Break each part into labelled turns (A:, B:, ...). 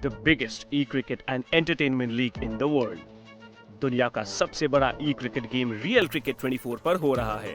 A: the biggest e-cricket and entertainment league in the world. दुनिया का सबसे बड़ा e-cricket गेम Real Cricket 24 पर हो रहा है.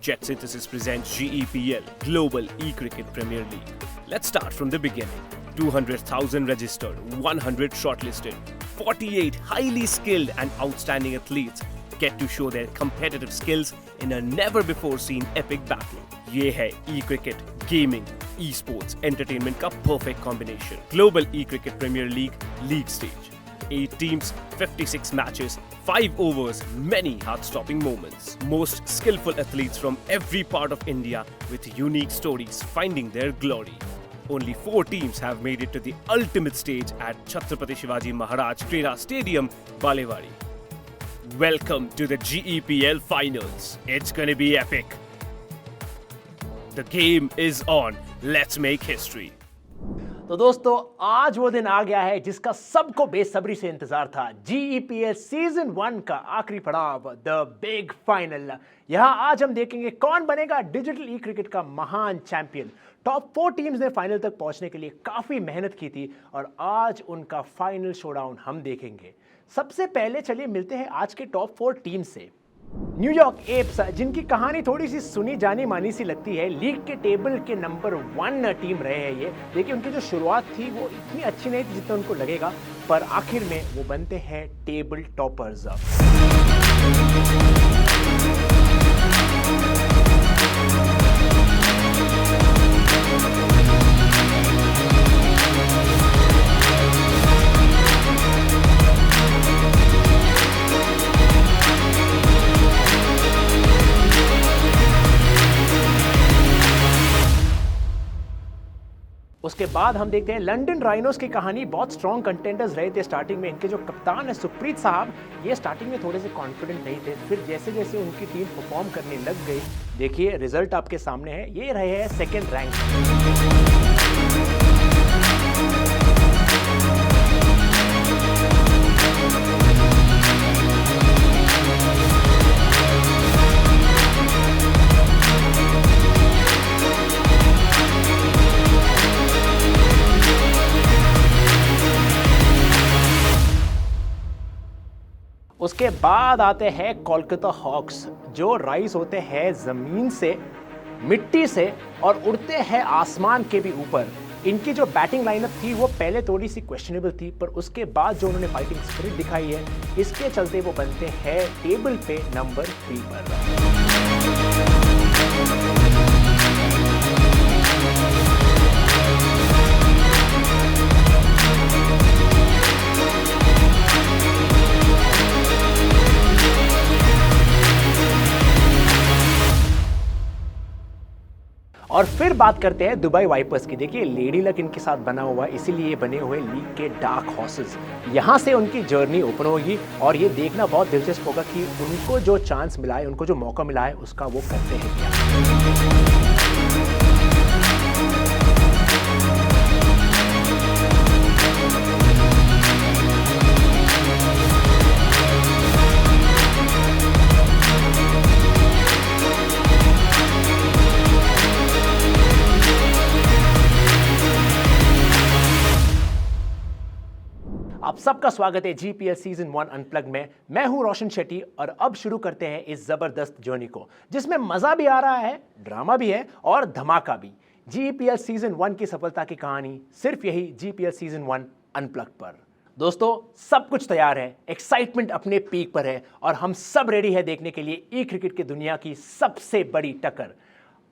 A: Jet Synthesis presents GEPL Global E-Cricket Premier League. Let's start from the beginning. 200,000 registered, 100 shortlisted, 48 highly skilled and outstanding athletes get to show their competitive skills in a never-before-seen epic battle. ये है e-cricket, gaming, e-sports, entertainment का perfect combination. Global E-Cricket Premier League, league stage. 8 teams, 56 matches, 5 overs, many heart-stopping moments. Most skillful athletes from every part of India with unique stories finding their glory. Only 4 teams have made it to the ultimate stage at Chhatrapati Shivaji Maharaj Krida Stadium, Balewadi. Welcome to the GEPL Finals. It's gonna be epic. The game is on. Let's make history.
B: तो दोस्तों आज वो दिन आ गया है जिसका सबको बेसब्री से इंतजार था. GEPL सीजन 1 का आखिरी पड़ाव, द बिग फाइनल. यहाँ आज हम देखेंगे कौन बनेगा डिजिटल ई क्रिकेट का महान चैंपियन. टॉप 4 टीम्स ने फाइनल तक पहुंचने के लिए काफी मेहनत की थी और आज उनका फाइनल शोडाउन हम देखेंगे. सबसे पहले चलिए मिलते हैं आज के टॉप 4 टीम से. न्यूयॉर्क एप्स, जिनकी कहानी थोड़ी सी सुनी जानी मानी सी लगती है, लीग के टेबल के नंबर 1 टीम रहे हैं ये. देखिए उनकी जो शुरुआत थी वो इतनी अच्छी नहीं थी जितना उनको लगेगा, पर आखिर में वो बनते हैं टेबल टॉपर्स. उसके बाद हम देखते हैं लंदन राइनोस की कहानी. बहुत स्ट्रॉन्ग कंटेंडर्स रहे थे स्टार्टिंग में. इनके जो कप्तान है सुप्रीत साहब, ये स्टार्टिंग में थोड़े से कॉन्फिडेंट नहीं थे, फिर जैसे जैसे उनकी टीम परफॉर्म करने लग गई, देखिए रिजल्ट आपके सामने है. ये रहे हैं सेकेंड रैंक. उसके बाद आते हैं कोलकाता हॉक्स, जो राइज होते हैं जमीन से, मिट्टी से और उड़ते हैं आसमान के भी ऊपर. इनकी जो बैटिंग लाइनअप थी वो पहले थोड़ी सी क्वेश्चनेबल थी, पर उसके बाद जो उन्होंने फाइटिंग स्पिरिट दिखाई है, इसके चलते वो बनते हैं टेबल पे नंबर 3 पर. और फिर बात करते हैं दुबई वाइपर्स की. देखिए लेडी लक इनके साथ बना हुआ है, इसीलिए बने हुए लीग के डार्क हॉर्सेस. यहाँ से उनकी जर्नी ओपन होगी और ये देखना बहुत दिलचस्प होगा कि उनको जो चांस मिला है, उनको जो मौका मिला है, उसका वो करते हैं क्या. आप सबका स्वागत है GPL सीजन 1 अनप्लग में. मैं हूं रोशन शेट्टी और अब शुरू करते हैं इस जबरदस्त जर्नी को, जिसमें मजा भी आ रहा है, ड्रामा भी है और धमाका भी. GPL सीजन 1 की सफलता की कहानी सिर्फ यही GPL सीजन 1 अनप्लग पर. दोस्तों सब कुछ तैयार है, एक्साइटमेंट अपने पीक पर है और हम सब रेडी है देखने के लिए ई क्रिकेट की दुनिया की सबसे बड़ी टक्कर.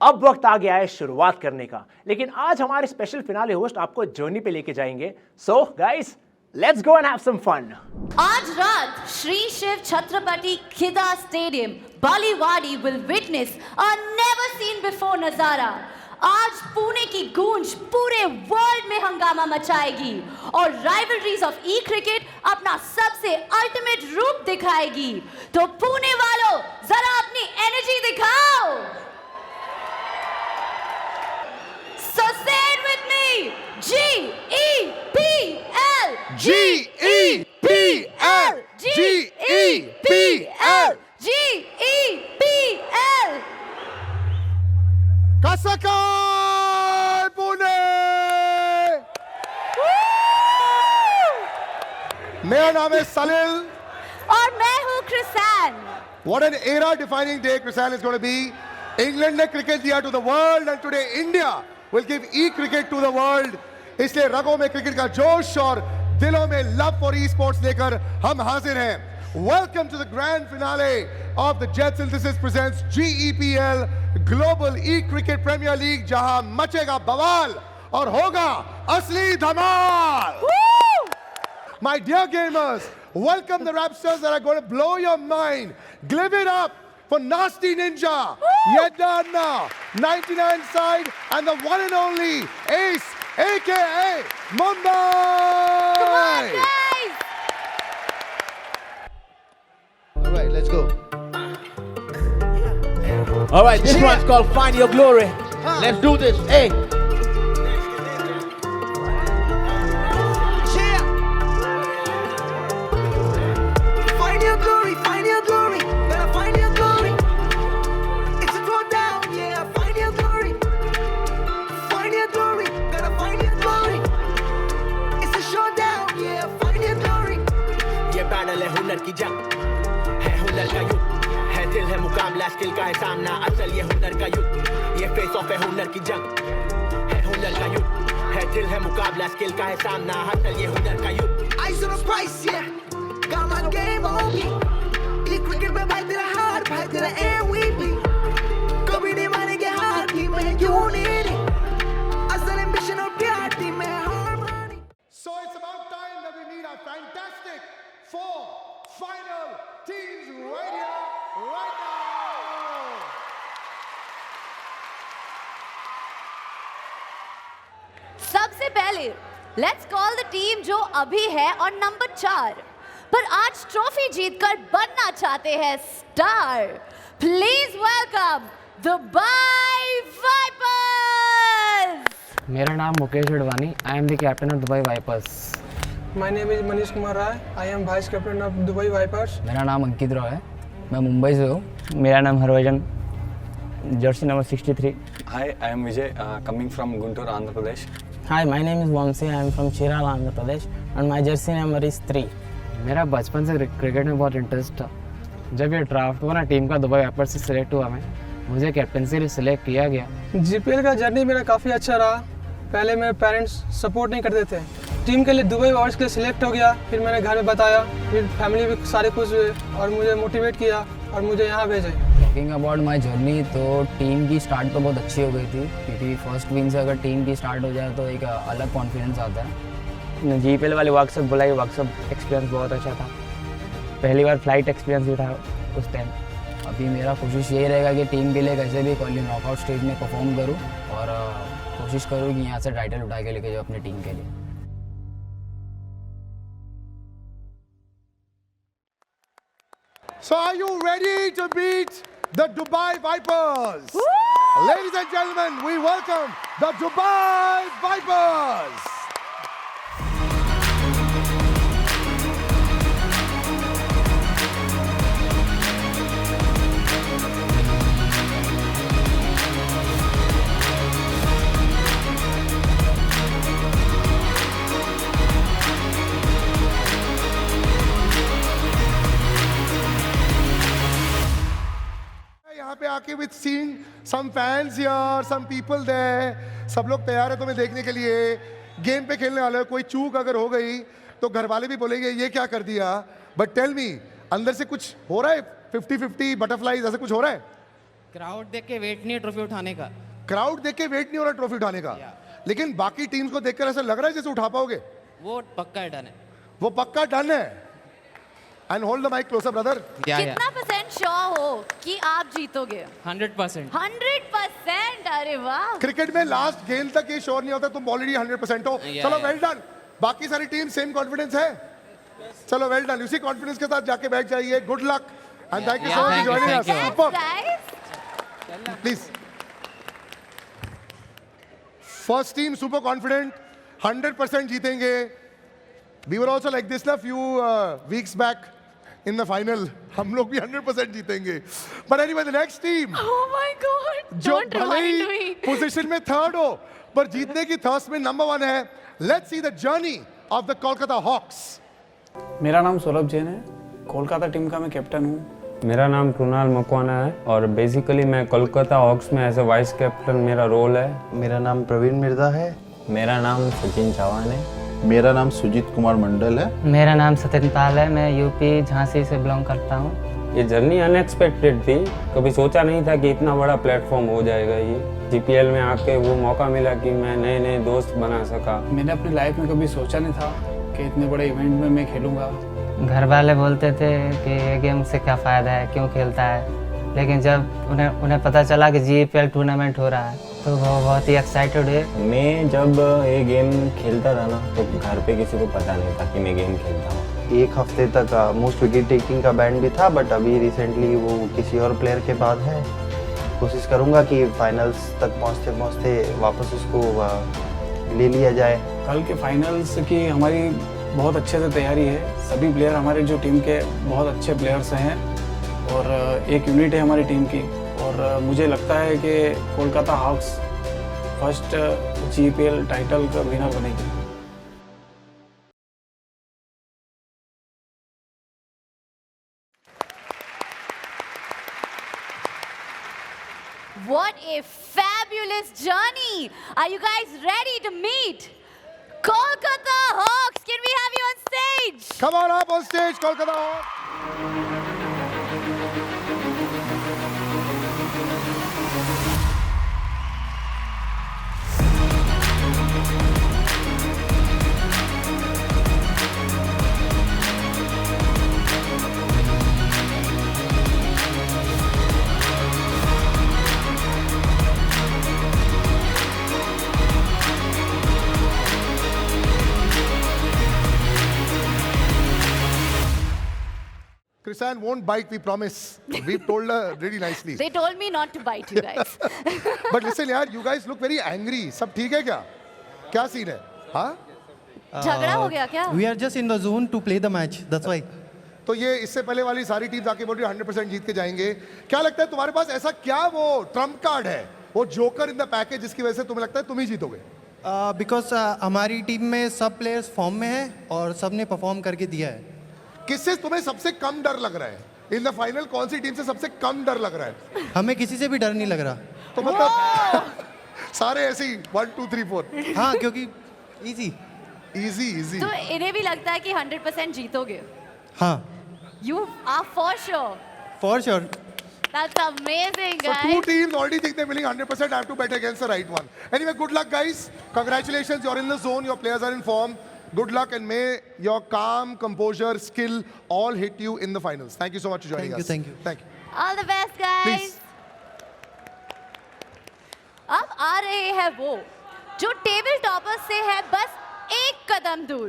B: अब वक्त आ गया है शुरुआत करने का, लेकिन आज हमारे स्पेशल फिनाले होस्ट आपको जर्नी पे लेके जाएंगे. So guys, let's go and have some fun.
C: आज रात Shri Shiv Chhatrapati Krida stadium Balewadi will witness a never seen before नजारा. आज पुणे की गूंज पूरे वर्ल्ड में हंगामा मचाएगी और राइवलरीज ऑफ ई क्रिकेट अपना सबसे अल्टीमेट रूप दिखाएगी. तो पुणे वालों जरा अपनी एनर्जी दिखाओ. So say it with me. GEPL.
D: GEPL. GEPL.
C: GEPL.
D: Kasakal Pune. मेरा नाम है सलिल
C: और मैं हूँ क्रिसान।
D: What an era-defining day Crisan is going to be. England ने cricket दिया to the world and today India will give e-cricket to the world. इसलिए रगों में क्रिकेट का जोश और दिलों में love for e-sports लेकर हम हाजिर हैं. Welcome to the grand finale of the Jet Synthesis presents GEPL Global E-Cricket Premier League, जहां मचेगा बवाल और होगा असली धमाल. My dear gamers, welcome the rapsters that are going to blow your mind. Give it up for Nasty Ninja, Yedana, 99 side, and the one and only Ace, aka Mumbai.
C: Come on, guys!
E: All right, let's go. All right, this one's called Find Your Glory. Let's do this. Hey.
F: Find your glory, find your glory, better find your glory. It's a throwdown, yeah, find your glory. Find your glory, better find your glory. It's a showdown, yeah, find your glory.
G: ये battle है हुनर की जंग, है हुनर का युद्ध, है दिल है मुकाबला स्किल का है सामना, असल ये हुनर का युद्ध, ये फेस ऑफ है हुनर की जंग, है हुनर का युद्ध, है दिल है मुकाबला स्किल का है सामना, असल ये हुनर का युद्ध.
F: Eyes on the price, yeah. Got my game on me. E-cricket में भाई तेरा हार, भाई तेरा MVP. कभी नहीं मानेंगे हार, टीम में unity. असल ambition और प्यार, टीम में harmony.
D: So it's about time that we meet our fantastic 4 final teams right here, right now.
C: सबसे पहले लेट्स कॉल द टीम जो अभी है और नंबर 4 पर आज ट्रॉफी जीतकर बनना चाहते हैं star. Please welcome Dubai Vipers.
H: मेरा नाम Mukesh Wadhwani. I am the captain of Dubai Vipers.
I: My name is Manish Kumar Rai. I am Vice Captain of Dubai Vipers.
H: मेरा नाम अंकित रॉय है. मैं मुंबई से हूँ. मेरा नाम Harbhajan, Jersey number 63.
J: Hi, I am Vijay, coming from Guntur, Andhra Pradesh.
K: Hi, my name is Vamsi. I am from Chirala, Andhra Pradesh, and my jersey number is 3.
H: मेरा बचपन से क्रिकेट में बहुत इंटरेस्ट था. जब ये ड्राफ्ट हुआ ना टीम का दुबई वाइपर्स से सिलेक्ट हुआ, मुझे कैप्टनसी लिए सिलेक्ट किया गया.
I: GPL का जर्नी मेरा काफ़ी अच्छा रहा. पहले मेरे पेरेंट्स सपोर्ट नहीं करते थे. टीम के लिए दुबई वाइपर्स के लिए सिलेक्ट हो गया. फिर मैंने घर में बताया, फिर फैमिली भी सारे खुश हुए और मुझे मोटिवेट किया और मुझे यहाँ भेजे.
H: टॉकिंग अबाउट माई जर्नी, तो टीम की स्टार्ट तो बहुत अच्छी हो गई थी, क्योंकि फर्स्ट विन से अगर टीम की स्टार्ट हो जाए तो एक अलग कॉन्फिडेंस आता है. GPL वाले वर्कशॉप बुलाई, वर्कशॉप एक्सपीरियंस बहुत अच्छा था. पहली बार फ्लाइट एक्सपीरियंस भी था उस टाइम. अभी मेरा कोशिश यही रहेगा कि टीम के लिए कैसे भी क्वालिफाई नॉकआउट स्टेज में परफॉर्म करूँ और कोशिश करूँ कि यहाँ से टाइटल उठा के लेके जाऊँ अपनी टीम के लिए.
D: So are you ready to beat the Dubai Vipers? Ladies and gentlemen, we welcome the Dubai Vipers. यहाँ पे आके with seeing some fans here, some people there, सब लोग तैयार है तुम्हें देखने के लिए. गेम पे खेलने वाले हो, कोई चूक अगर हो गई तो घर वाले भी बोलेंगे ये क्या कर दिया. बट टेल मी, अंदर से कुछ हो रहा है? 50-50 बटरफ्लाईज ऐसे कुछ हो रहा है?
K: क्राउड देख के वेट नहीं है ट्रॉफी उठाने का.
D: क्राउड देख के वेट नहीं हो रहा ट्रॉफी उठाने का, लेकिन बाकी टीम्स को देखकर ऐसा लग रहा है जैसे उठा पाओगे.
K: वो पक्का डन है.
D: वो पक्का डन है. And hold the mic closer brother.
C: कितना % श्योर हो कि आप जीतोगे?
K: 100%.
C: 100%. अरे वाह.
D: क्रिकेट में लास्ट गेंद तक ये श्योर नहीं होता, तुम ऑलरेडी 100% हो. चलो वेल डन. बाकी सारी टीम सेम कॉन्फिडेंस है. चलो वेल डन. उसी कॉन्फिडेंस के साथ जाके बैठ जाइए. Good luck and thank you so much for joining us. Super. Please. First team super confident, 100% जीतेंगे. We were also like this ना few weeks back in the final. हम लोग भी 100% जीतेंगे. But anyway, the next team,
C: Oh my God.
D: जो
C: Don't
D: भले
C: remind
D: ही
C: me.
D: Position में third हो पर जीतने की थर्स्ट में नंबर 1 है. Let's see the journey of the Kolkata Hawks.
J: मेरा नाम सौरभ जैन है, कोलकाता टीम का मैं कैप्टन हूँ।
L: मेरा नाम कृणाल मकवाना है और बेसिकली मैं कोलकाता हॉक्स में एज ए वाइस कैप्टन मेरा रोल है।
M: मेरा नाम प्रवीण मिर्जा है।
H: मेरा नाम सचिन चौहान है।
M: मेरा नाम सुजीत कुमार मंडल है।
K: मेरा नाम सत्यन पाल है। मैं यूपी झांसी से बिलोंग करता हूँ।
L: ये जर्नी अनएक्सपेक्टेड थी, कभी सोचा नहीं था कि इतना बड़ा प्लेटफॉर्म हो जाएगा। ये जीपीएल में आके वो मौका मिला कि मैं नए नए दोस्त बना सका।
J: मैंने अपनी लाइफ में कभी सोचा नहीं था कि इतने बड़े इवेंट में मैं खेलूँगा।
K: घर वाले बोलते थे कि ये गेम से क्या फ़ायदा है, क्यों खेलता है, लेकिन जब उन्हें पता चला कि जीपीएल टूर्नामेंट हो रहा है तो वो बहुत ही एक्साइटेड हुए।
H: मैं जब ये गेम खेलता था ना तो घर पे किसी को पता नहीं था कि मैं गेम खेलता हूँ।
M: एक हफ्ते तक मोस्ट विकेट टेकिंग का बैंड भी था, बट अभी रिसेंटली वो किसी और प्लेयर के बाद है। कोशिश करूँगा कि फाइनल्स तक पहुँचते पहुँचते वापस उसको ले लिया जाए।
J: कल के फाइनल्स की हमारी बहुत अच्छे से तैयारी है। सभी प्लेयर हमारे जो टीम के बहुत अच्छे प्लेयर्स हैं और एक यूनिट है हमारी टीम की। और मुझे लगता है कि Kolkata Hawks first GPL title का विनर बनेगी।
C: What a fabulous journey! Are you guys ready to meet Kolkata Hawks? Can we have you on stage?
D: Come on up on stage, Kolkata Hawks. Krisan won't bite, we promise. We've told her really nicely.
C: They told me not to bite you guys.
D: But listen यार, you guys look very angry. सब ठीक है क्या? क्या scene है? हाँ?
C: झगड़ा हो गया क्या?
N: We are just in the zone to play the match. That's why.
D: तो ये इससे पहले वाली सारी टीम्स आके बोल रही 100% जीत के जाएंगे। क्या लगता है तुम्हारे पास ऐसा क्या वो ट्रम्प कार्ड है, वो जोकर इन द पैकेज जिसकी वजह से तुम्हें लगता है तुम ही जीतोगे?
N: Because हमारी टीम में सब प्लेयर्स फॉर्म में हैं और सब ने परफॉर्म करके दिया है।
D: किससे तुम्हें सबसे कम डर लग रहा है? इन द फाइनल कौन सी टीम से सबसे कम डर लग रहा है?
N: हमें किसी से भी डर नहीं लग रहा।
D: तो मतलब सारे ऐसे ही 1 2 3 4।
N: हाँ, क्योंकि इजी
C: तो इन्हें भी लगता है कि 100% जीतोगे?
N: हाँ।
C: You are for sure.
N: For sure.
C: That's amazing,
D: So
C: guys.
D: 2 teams already think they're winning 100%. I have to bet against the right one. Anyway, good luck, guys. Congratulations, you're in the zone. Your players are in form. Good luck, and may your calm, composure, skill all hit you in the finals. Thank you so much for joining us.
N: Thank you.
D: Thank you.
C: All the best, guys.
D: Please.
C: अब आ रहे हैं वो जो table topper से है बस एक कदम दूर,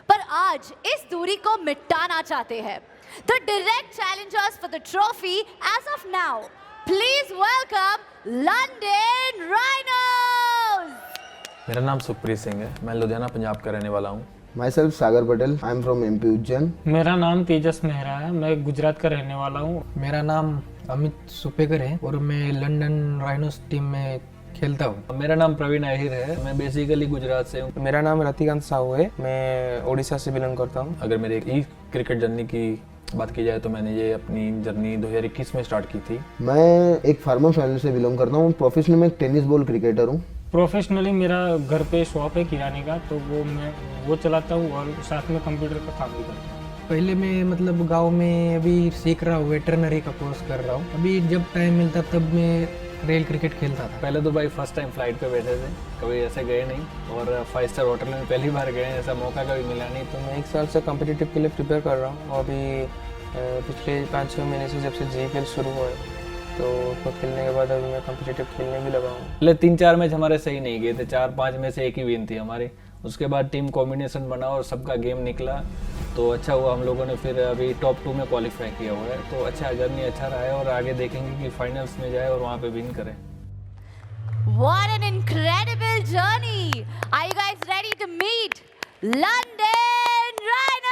C: पर आज इस दूरी को मिटाना चाहते हैं। The direct challengers for the trophy as of now. Please welcome London Rhinos.
O: मेरा नाम सुखप्रीत सिंह है, मैं लुधियाना पंजाब का रहने वाला हूँ।
M: Myself Sagar Patel, I am from MP Ujjain.
K: मेरा नाम तेजस मेहरा है, मैं गुजरात का रहने वाला हूँ।
I: मेरा नाम अमित सुपेकर है और मैं लंदन राइनोस टीम में खेलता हूँ।
J: मेरा नाम प्रवीण आहिर है, मैं बेसिकली गुजरात से हूँ।
I: मेरा नाम रतिकांत साहू है, मैं ओडिशा से बिलोंग करता हूँ।
J: अगर मेरे ई क्रिकेट जर्नी की बात की जाए तो मैंने ये अपनी जर्नी 2021 में स्टार्ट की थी।
M: मैं एक फार्मर फैमिली से बिलोंग करता हूँ। प्रोफेशनली मैं एक टेनिस बॉल क्रिकेटर हूँ।
K: प्रोफेशनली मेरा घर पे शॉप है किराने का, तो मैं वो चलाता हूँ और साथ में कंप्यूटर का काम भी करता हूँ।
I: पहले मैं मतलब गांव में अभी सीख रहा हूँ, वेटरनरी का कोर्स कर रहा हूँ। अभी जब टाइम मिलता तब मैं रेल क्रिकेट खेलता था।
J: पहले तो भाई फर्स्ट टाइम फ्लाइट पे बैठे थे, कभी ऐसे गए नहीं, और 5 स्टार होटल में पहली बार गए, ऐसा मौका कभी मिला नहीं।
I: तो मैं 1 साल से कॉम्पिटिटिव के लिए प्रिपेयर कर रहा हूँ और अभी पिछले 5-6 महीने से जब से जीपीएल शुरू हुआ है तो उसको खेलने के बाद अभी मैं कॉम्पिटिटिव खेलने भी लगा हूँ।
J: पहले 3-4 मैच हमारे सही नहीं गए थे, 4-5 में से एक ही विन थी हमारी। उसके बाद टीम कॉम्बिनेशन बना और सबका गेम निकला, तो अच्छा हुआ हम लोगों ने फिर अभी टॉप 2 में क्वालिफाई किया हुआ है। तो अच्छा जर्नी अच्छा रहा है और आगे देखेंगे कि फाइनल्स में जाए और वहाँ पे विन करें।
C: What an incredible journey! Are you guys ready to meet London Rhinos?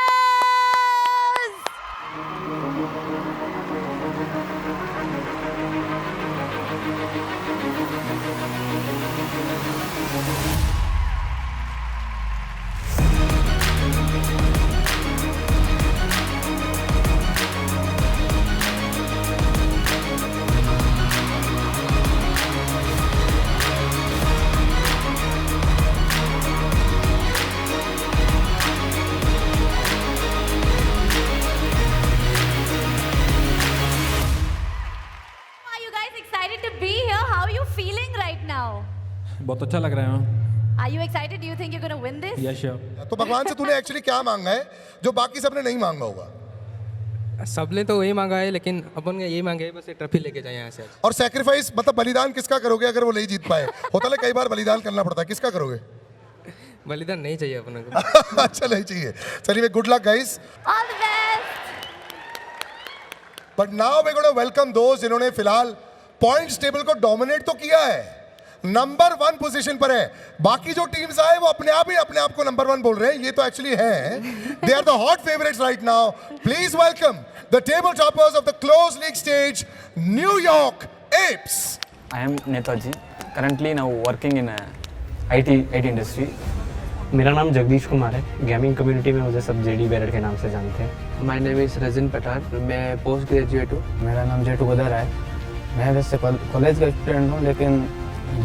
O: बहुत अच्छा लग रहा है।
C: Are you excited? Do you think you're going to win this?
O: Yes sure.
D: तो भगवान से तूने एक्चुअली क्या मांगा है जो बाकी सबने नहीं मांगा होगा?
I: सबने तो वही मांगा है, लेकिन अपन ने यही मांगा है बस एक ट्रॉफी लेके जाए यहाँ से।
D: और सैक्रिफाइस मतलब बलिदान किसका करोगे अगर वो नहीं जीत पाए? होता है कई बार बलिदान करना पड़ता है, किसका करोगे?
I: बलिदान नहीं चाहिए अपन को।
D: अच्छा नहीं चाहिए। चलिए good luck guys.
C: All the best.
D: But now we gonna welcome दोस्त जिन्होंने फिलहाल पॉइंट्स टेबल को डोमिनेट तो किया है, नंबर 1 पोजीशन पर है। बाकी जो टीम्स आए वो अपने आप को नंबर 1 बोल रहे हैं, ये तो एक्चुअली है। They are the hot favourites right now. Please welcome the table toppers of the close league stage, New York apps.
H: I am Netaji, currently now working in IT industry.
P: मेरा नाम जगदीश कुमार है। गेमिंग कम्युनिटी में मुझे सब JD barred के नाम से जानते हैं।
I: माय नेम इज रजिन पठान, मैं पोस्ट ग्रेजुएट हूँ।
H: मेरा नाम जेटू बदर है। मैं वैसे कॉलेज का स्टूडेंट हूँ, लेकिन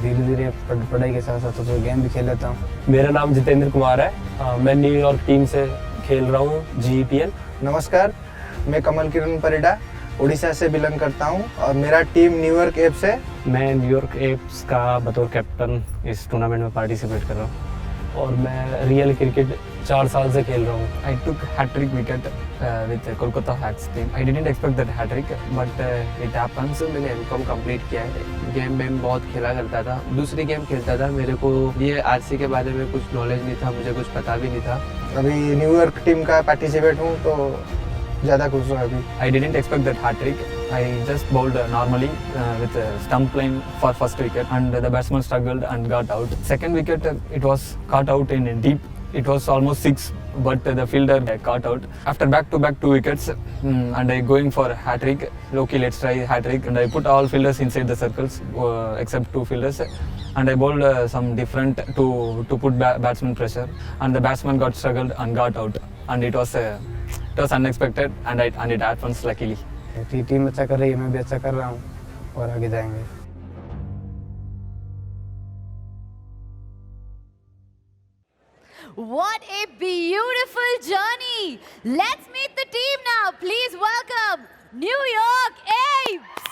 H: धीरे धीरे पढ़ाई के साथ साथ तो गेम भी खेल लेता हूँ।
P: मेरा नाम जितेंद्र कुमार है। मैं न्यूयॉर्क टीम से खेल रहा हूँ, GEPL।
M: नमस्कार, मैं कमल किरण परिडा उड़ीसा से बिलोंग करता हूँ और मेरा टीम न्यूयॉर्क एप्स है।
P: मैं न्यूयॉर्क एप्स का बतौर कैप्टन इस टूर्नामेंट में पार्टिसिपेट कर रहा हूँ और मैं रियल क्रिकेट 4 साल से खेल रहा हूँ।
H: I took hat-trick wicket with Kolkata Hacks team. I didn't expect that hat-trick, but it happens.
I: मैंने एमकॉम कंप्लीट किया है। गेम में बहुत खेला करता था, दूसरी गेम खेलता था। मेरे को ये आरसी के बारे में कुछ नॉलेज नहीं था, मुझे कुछ पता भी नहीं था।
M: अभी न्यूयॉर्क टीम का पार्टिसिपेट हूँ तो ज़्यादा खुश हूँ अभी।
H: I didn't expect that hat-trick. I just bowled normally with a stump line for first wicket, and the batsman struggled and got out. Second wicket, it was caught out in deep. It was almost 6, but the fielder caught out. After back-to-back 2 wickets, and I going for a hat-trick. Okay, let's try hat-trick, and I put all fielders inside the circles except 2 fielders, and I bowled some different to put batsman pressure, and the batsman got struggled and got out, and it was unexpected, and it happens luckily.
I: Team अच्छा कर रही है, मैं भी अच्छा कर रहा हूँ और आगे जाएंगे।
C: What a beautiful journey. Let's meet the team now. Please welcome New York Apes.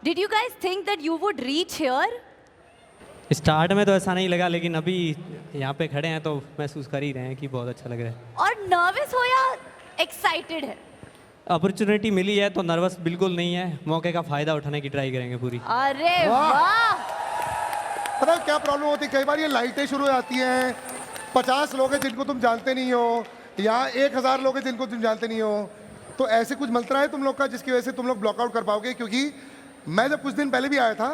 C: Did you guys think that you would reach here?
P: Start में तो ऐसा नहीं लगा, लेकिन अभी यहाँ पे खड़े हैं तो महसूस कर ही रहे हैं कि बहुत अच्छा लग रहा है।
C: और नर्वस हो या एक्साइटेड है?
P: अपॉर्चुनिटी मिली है तो नर्वस बिल्कुल नहीं है, मौके का फायदा उठाने की ट्राई करेंगे पूरी।
C: अरे वाह!
D: पता है क्या प्रॉब्लम होती है? कई बार ये लाइटें शुरू हो जाती हैं, 50 लोग हैं जिनको तुम जानते नहीं हो, या 1000 लोग हैं जिनको तुम जानते नहीं हो, तो ऐसे कुछ मंत्रा है तुम लोग का जिसकी वजह से तुम लोग ब्लॉकआउट कर पाओगे? क्योंकि मैं जब कुछ दिन पहले भी आया था,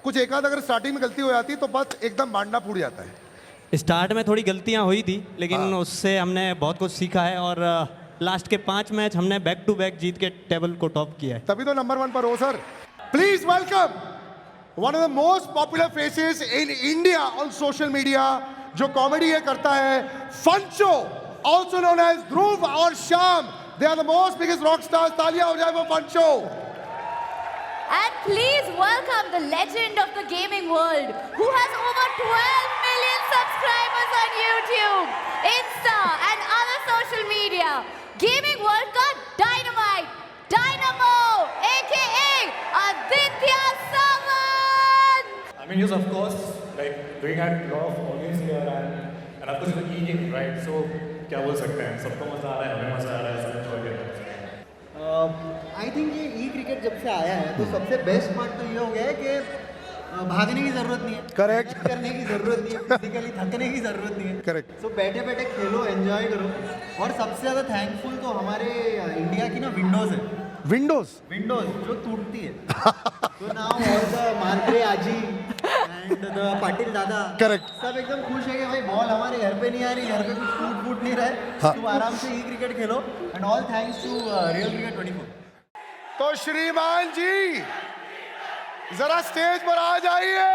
D: कुछ एक आध अगर स्टार्टिंग में गलती हो जाती तो बस एकदम बांटना फूट जाता है।
P: स्टार्ट में थोड़ी गलतियाँ हुई थी, लेकिन उससे हमने बहुत कुछ सीखा है और लास्ट के 5 मैच हमने बैक टू बैक जीत के टेबल को टॉप किया है।
D: तभी तो नंबर 1 पर हो sir. Please welcome one of the most popular faces in India on social media, जो कॉमेडी ये करता है, फंचो, ऑल्सो नोन एज ध्रुव और Shyam. They are the most biggest rock stars. तालियां हो जाए वो फंचो।
C: And please welcome the legend of the gaming world, who has over 12 million subscribers on YouTube, Insta and other social media. Gaming world ka dynamite, Dynamo, aka Aditya Sawant.
Q: I mean, yes, of course, like doing a lot of audience here and of course it's e-gaming, right? So, क्या बोल सकते हैं? सबको मजा आ रहा है, हमें मजा आ रहा है, सब enjoy कर रहे हैं।
R: आई थिंक ये ई क्रिकेट जब से आया है तो सबसे बेस्ट पार्ट तो ये हो गया है कि भागने की ज़रूरत नहीं है,
D: करेक्ट
R: करने की ज़रूरत नहीं है, फिजिकली थकने की ज़रूरत नहीं है,
D: करेक्ट।
R: सो बैठे बैठे खेलो, एंजॉय करो। और सबसे ज़्यादा थैंकफुल तो हमारे इंडिया की ना विंडोज़ है, विंडोज़ जो टूटती है। तो नाउ ऑल द मार्करे आजी एंड द पाटिल दादा,
D: करेक्ट,
R: सब एकदम खुश है कि भाई बॉल हमारे घर पे नहीं आ रही, घर पे कुछ टूट नहीं रहा है, तुम आराम से ई क्रिकेट खेलो। And all thanks to real cricket 24।
D: तो श्रीमान जी जरा स्टेज पर आ जाइए।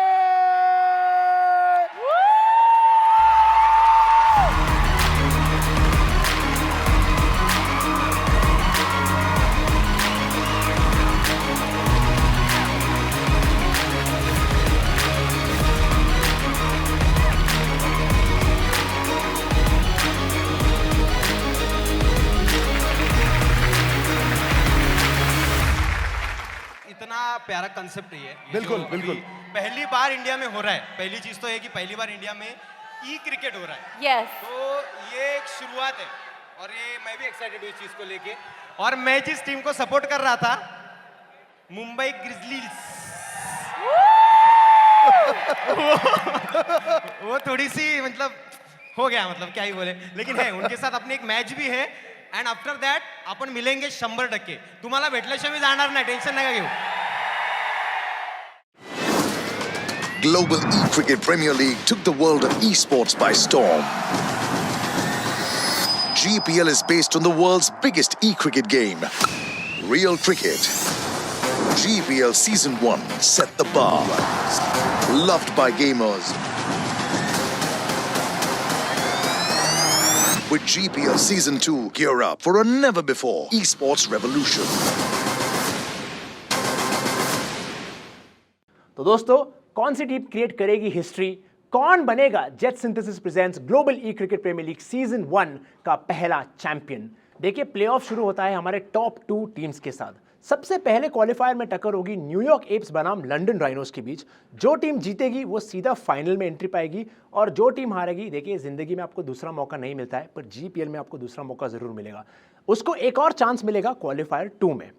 S: प्यारा कंसेप्ट है ये।
D: बिल्कुल,
S: जो
D: बिल्कुल।
S: अभी पहली बार इंडिया में हो रहा है। पहली चीज तो है कि पहली बार इंडिया में ई क्रिकेट हो रहा है।
C: Yes.
S: तो ये एक शुरुआत है और ये मैं भी एक्साइटेड हूँ इस चीज को लेके। और मैं जिस टीम को सपोर्ट कर रहा था, मुंबई ग्रिजलीज, वो थोड़ी सी मतलब हो गया, मतलब क्या ही बोले, लेकिन है उनके साथ अपने एक मैच भी है। एंड आफ्टर दैट आपण मिलेंगे 100%। तुम्हाला भेटल्याशिवाय मी जाणार नाही, टेन्शन नका घेऊ.
T: Global E-Cricket Premier League took the world of esports by storm. GPL is based on the world's biggest e-cricket game, Real Cricket. GPL Season 1 set the bar. Loved by gamers. With GPL Season 2, gear up for a never-before esports revolution.
B: तो दोस्तों, कौन सी team create करेगी history? कौन बनेगा jet synthesis presents global e cricket premier league season 1 का पहला champion? देखिए, playoff शुरू होता है हमारे टॉप 2 टीम्स के साथ। सबसे पहले क्वालिफायर में टक्कर होगी न्यूयॉर्क एप्स बनाम लंदन राइनोस के बीच। जो टीम जीतेगी वो सीधा फाइनल में एंट्री पाएगी और जो टीम हारेगी, देखिए जिंदगी में आपको दूसरा मौका नहीं मिलता है, पर जीपीएल में आपको दूसरा मौका जरूर मिलेगा। उसको एक और चांस मिलेगा क्वालिफायर 2 में।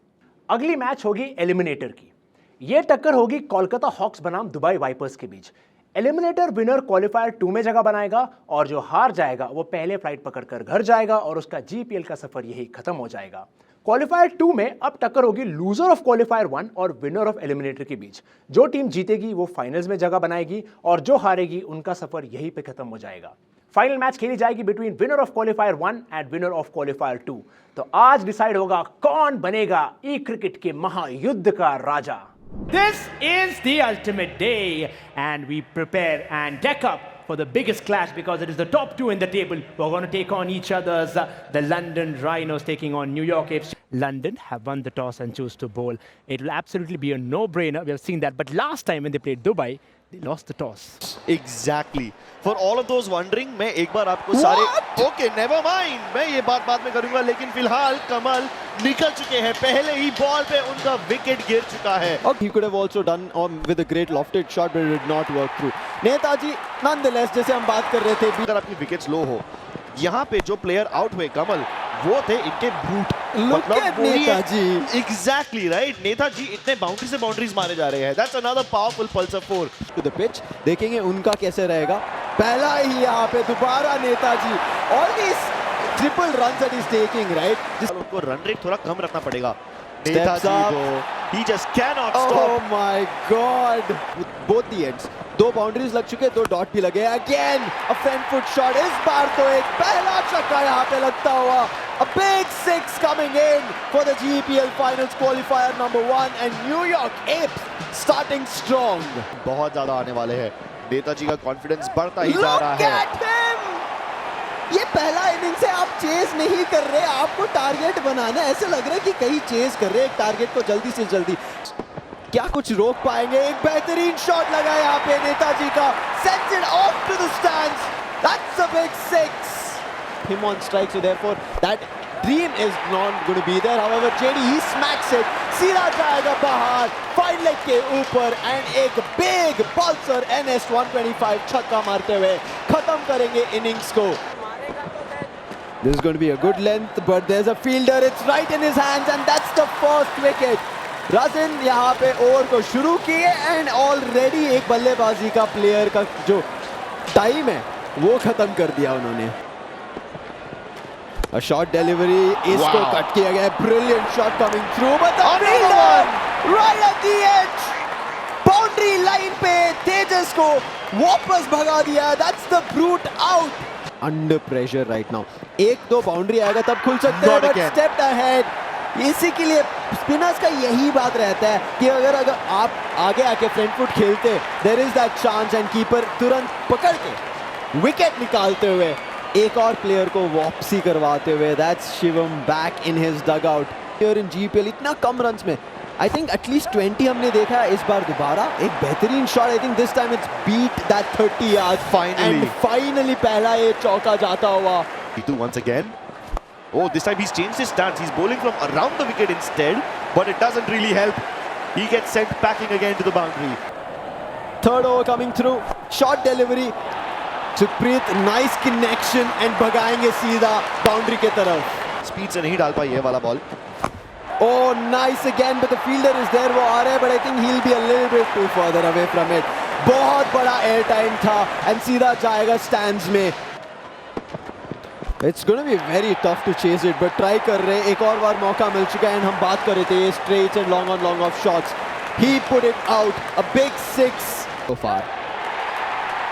B: अगली मैच होगी एलिमिनेटर की। यह टक्कर होगी कोलकाता हॉक्स बनाम दुबई वाइपर्स के बीच। एलिमिनेटर विनर क्वालिफायर 2 में जगह बनाएगा और जो हार जाएगा वो पहले फ्लाइट पकड़कर घर जाएगा और उसका जीपीएल का सफर यही खत्म हो जाएगा। क्वालिफायर 2 में अब टक्कर होगी लूजर ऑफ क्वालिफायर 1 और विनर ऑफ एलिमिनेटर के बीच। जो टीम जीतेगी वो फाइनल्स में जगह बनाएगी और जो हारेगी उनका सफर यहीं पे खत्म हो जाएगा। फाइनल मैच खेली जाएगी between winner of qualifier 1 and winner of qualifier 2। तो आज डिसाइड होगा कौन बनेगा ई क्रिकेट के महायुद्ध का राजा। This is the ultimate day and we prepare and deck up for the biggest clash because it is the top 2 in the table who are going to take on each other's. The London Rhinos taking on New York Apes. London have won the toss and choose to bowl. It will absolutely be a no-brainer. We have seen that. But last time when they played Dubai, they lost the toss.
U: Exactly. For all of those wondering, मैं एक बार आपको सारे okay, never mind. मैं ये बात बाद में करूंगा, लेकिन फिलहाल कमल निकल चुके हैं। पहले ही बॉल पे उनका विकेट गिर चुका है।
V: He could have also done with a great lofted shot, but it did not work through. Netaji nonetheless, जैसे हम बात कर रहे थे,
U: अगर अपनी विकेट्स लो हो, यहाँ पे जो प्लेयर आउट हुए कमल, वो थे इनके ब्रूट।
V: मतलब नेताजी
U: एग्जैक्टली राइट। नेताजी इतने बाउंड्री से बाउंड्रीज मारे जा रहे हैं। That's another powerful pulsar 4
V: to the pitch. देखेंगे उनका कैसे रहेगा। पहला ही यहाँ पे दोबारा Netaji, all these triple run that is taking right.
U: उनको रन रेट थोड़ा कम रखना पड़ेगा। Netaji he just cannot stop.
V: Oh my God! With both the ends, 2 boundaries लग चुके, 2 डॉट भी लगे। Again a front foot shot। इस बार तो एक पहला छक्का यहाँ पे लगता हुआ। A big 6 coming in for the GPL Finals qualifier number 1 and New York Apes starting strong.
U: बहुत ज्यादा आने वाले हैं। नेताजी का कॉन्फिडेंस बढ़ता ही जा रहा है।
V: Look at him! ये पहला इनिंग से आप चेस नहीं कर रहे, आपको टारगेट बनाना है। ऐसे लग रहा है कि कहीं चेस कर रहे हैं एक टारगेट को जल्दी से जल्दी। क्या कुछ रोक पाएंगे? एक बेहतरीन शॉट लगा यहाँ पे नेताजी का, sends it off to the stands. That's a big 6. Him on strike, so therefore that dream is not going to be there. However, JD he smacks it. सीधा जाएगा बाहर, फाइन लेग के ऊपर एंड एक बिग पल्सर NS 125 छक्का मारते हुए खत्म करेंगे इनिंग्स को। This is going to be a good length, but there's a fielder. It's right in his hands, and that's the first wicket. Razin यहाँ पे ओवर को शुरू किए एंड ऑलरेडी एक बल्लेबाजी का प्लेयर का जो टाइम है वो खत्म कर दिया उन्होंने। A short delivery, इसको कट किया गया। Brilliant shot coming through, but the fielder right at the edge, boundary line पे तेजस को वापस भगा दिया। That's the brute out. Under pressure right now. 1-2 boundary आएगा तब खुल सकते हैं, but stepped ahead. इसी के लिए स्पिनर्स का यही बात रहता है कि अगर आप आगे आके फ्रंट फुट खेलते, there is that chance and keeper तुरंत पकड़ के विकेट निकालते हुए एक और प्लेयर को वापसी करवाते हुए। That's Shivam back in his dugout. Here in GPL इतना कम रन्स में I think at least 20 हमने देखा है। इस बार दोबारा एक बेहतरीन shot. I think this time it's beat that 30 yards
U: finally.
V: And finally पहला ये चौका जाता हुआ।
U: Once again. Oh, this time he's changed his stance. He's bowling from around the wicket instead, but it doesn't really help. He gets sent packing again to the boundary.
V: Third over coming through. Short delivery. Sukhpreet, nice connection and भगाएंगे सीधा boundary के तरफ.
U: Speed से नहीं डाल पाई ये वाला ball.
V: Oh, nice again, but the fielder is there. वो आ रहा है, but I think he'll be a little bit too further away from it. बहुत बड़ा air time था and सीधा जाएगा stands में. It's going to be very tough to chase it, but try कर रहे. एक और बार मौका मिल चुका है and हम बात कर रहे थे straight and long on long off shots. He put it out. A big 6 so far.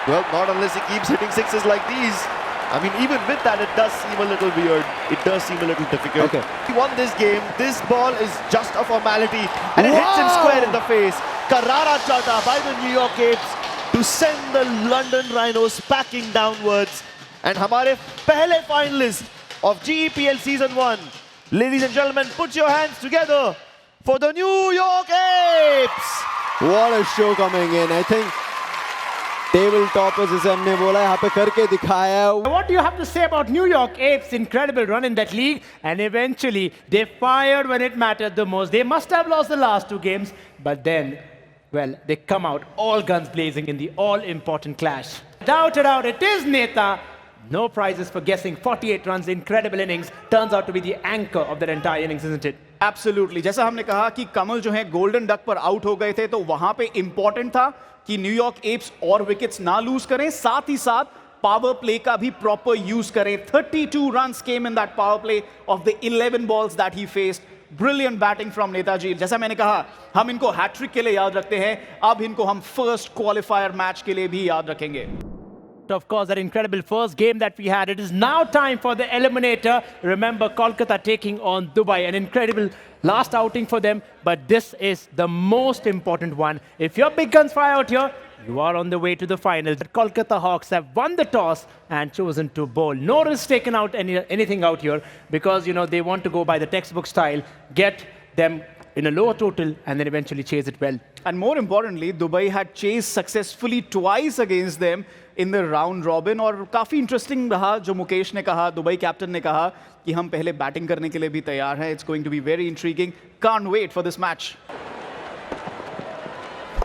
U: Well, not unless he keeps hitting sixes like these. I mean, even with that, it does seem a little weird. It does seem a little difficult.
V: Okay.
U: He won this game. This ball is just a formality. And it hits him square in the face. Karara chata by the New York Apes to send the London Rhinos packing downwards. And हमारे पहले finalist of GEPL Season 1. Ladies and gentlemen, put your hands together for the New York Apes.
V: What a show coming in. I think table toppers जैसे हमने बोला यहाँ पे करके दिखाया है.
B: What do you have to say about New York Apes' incredible run in that league? And eventually, they fired when it mattered the most. They must have lost the last 2 games, but then, well, they come out all guns blazing in the all-important clash. Without a doubt, it is Neta. No prizes for guessing 48 runs, incredible innings. Turns out to be the anchor of that entire innings, isn't it?
A: Absolutely. जैसा हमने कहा कि कमल जो है golden duck पर out हो गए थे, तो वहां पे इंपॉर्टेंट था कि न्यूयॉर्क एप्स और विकेट्स ना लूज करें, साथ ही साथ पावर प्ले का भी प्रॉपर यूज करें. 32 runs came in that power play of the 11 balls that he faced. Brilliant batting from Netaji. जैसा मैंने कहा, हम इनको हैट्रिक के लिए याद रखते हैं, अब इनको हम फर्स्ट क्वालिफायर मैच के लिए भी याद रखेंगे.
B: Of course, that incredible first game that we had. It is now time for the eliminator. Remember, Kolkata taking on Dubai. An incredible last outing for them, but this is the most important one. If your big guns fly out here, you are on the way to the final. The Kolkata Hawks have won the toss and chosen to bowl. No risk taken out anything out here because, you know, they want to go by the textbook style, get them in a lower total and then eventually chase it well.
A: And more importantly, Dubai had chased successfully twice against them in the round robin. और काफ़ी interesting रहा जो मुकेश ने कहा, Dubai captain ने कहा कि हम पहले बैटिंग करने के लिए भी तैयार हैं. It's going to be very intriguing. Can't wait for this match.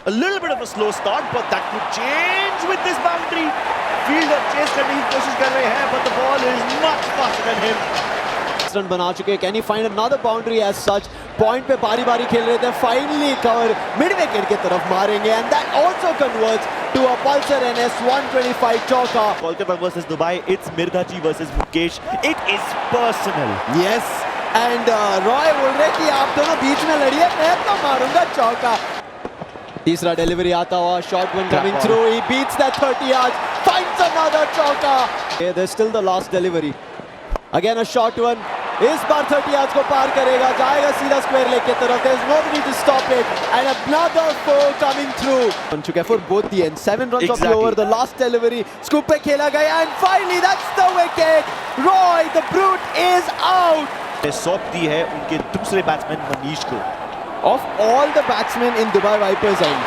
U: A little bit of a slow start, but that could change with this boundary. Fielder chase करने की कोशिश कर रहे हैं, but the ball is much faster than him.
V: Run बना चुके हैं. Can he find another boundary as such? Point पे बारी-बारी खेल रहे थे. Finally cover mid wicket की तरफ मारेंगे and that also converts to a Pulsar NS 125 चौका.
U: Kolkata versus Dubai. It's Mirdaji versus Mukesh. It is personal.
V: Yes. And Roy बोल रहे कि आप दोनों बीच में लड़िए, मैं तो मारूंगा चौका. तीसरा डिलीवरी आता हुआ, short one coming through. He beats that 30 yards. Finds another चौका. There's still the last delivery. Again a short one. इस बार 30 yards को पार करेगा, जाएगा सीधा स्क्वायर लेग की तरफ. There's nobody to stop it and another 4 coming through. बन चुका है for both the ends. 7 runs of the over. The last delivery scoop पे खेला गया and finally that's the wicket. Roy the brute is out.
U: सौंप दी है उनके दूसरे बैट्समैन मनीष को.
V: Of all the batsmen in Dubai Vipers end.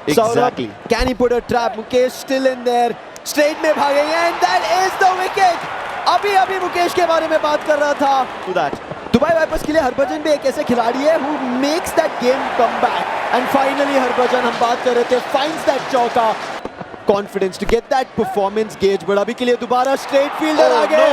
U: Exactly.
V: Saurabh, can he put a trap? Mukesh still in there. Straight में भागेंगे and that is the wicket. अभी मुकेश के बारे में बात कर रहा था.
U: To that.
V: दुबई वाइपर्स के लिए हरभजन भी एक ऐसे खिलाड़ी है who makes that game come back. And finally Harbhajan, हम बात कर रहे थे, finds that चौका. Confidence to get that performance gauge. but अभी के लिए दोबारा straight fielder आ गए.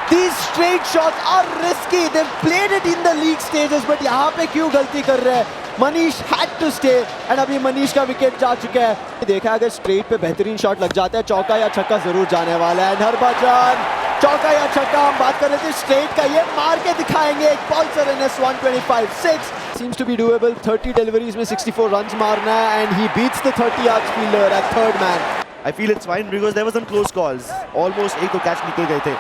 V: These straight shots are risky. They've played it in the league stages, but यहाँ पे क्यों गलती कर रहे हैं? Manish had to stay and अभी मनीष का विकेट जा चुका है. देखा अगर स्ट्रेट पे बेहतरीन शॉट लग जाता है, चौका या छक्का जरूर जाने वाला है. हरभजन चौका या छक्का, हम बात कर रहे थे स्ट्रेट का, ये मार के दिखाएंगे. एक Pulsar NS 125 6 seems to be doable. 30 deliveries में 64 runs मारना है and he beats the 30 yards fielder at third man.
U: I feel it's fine because there were some close calls. Almost एक दो catch निकल गए थे.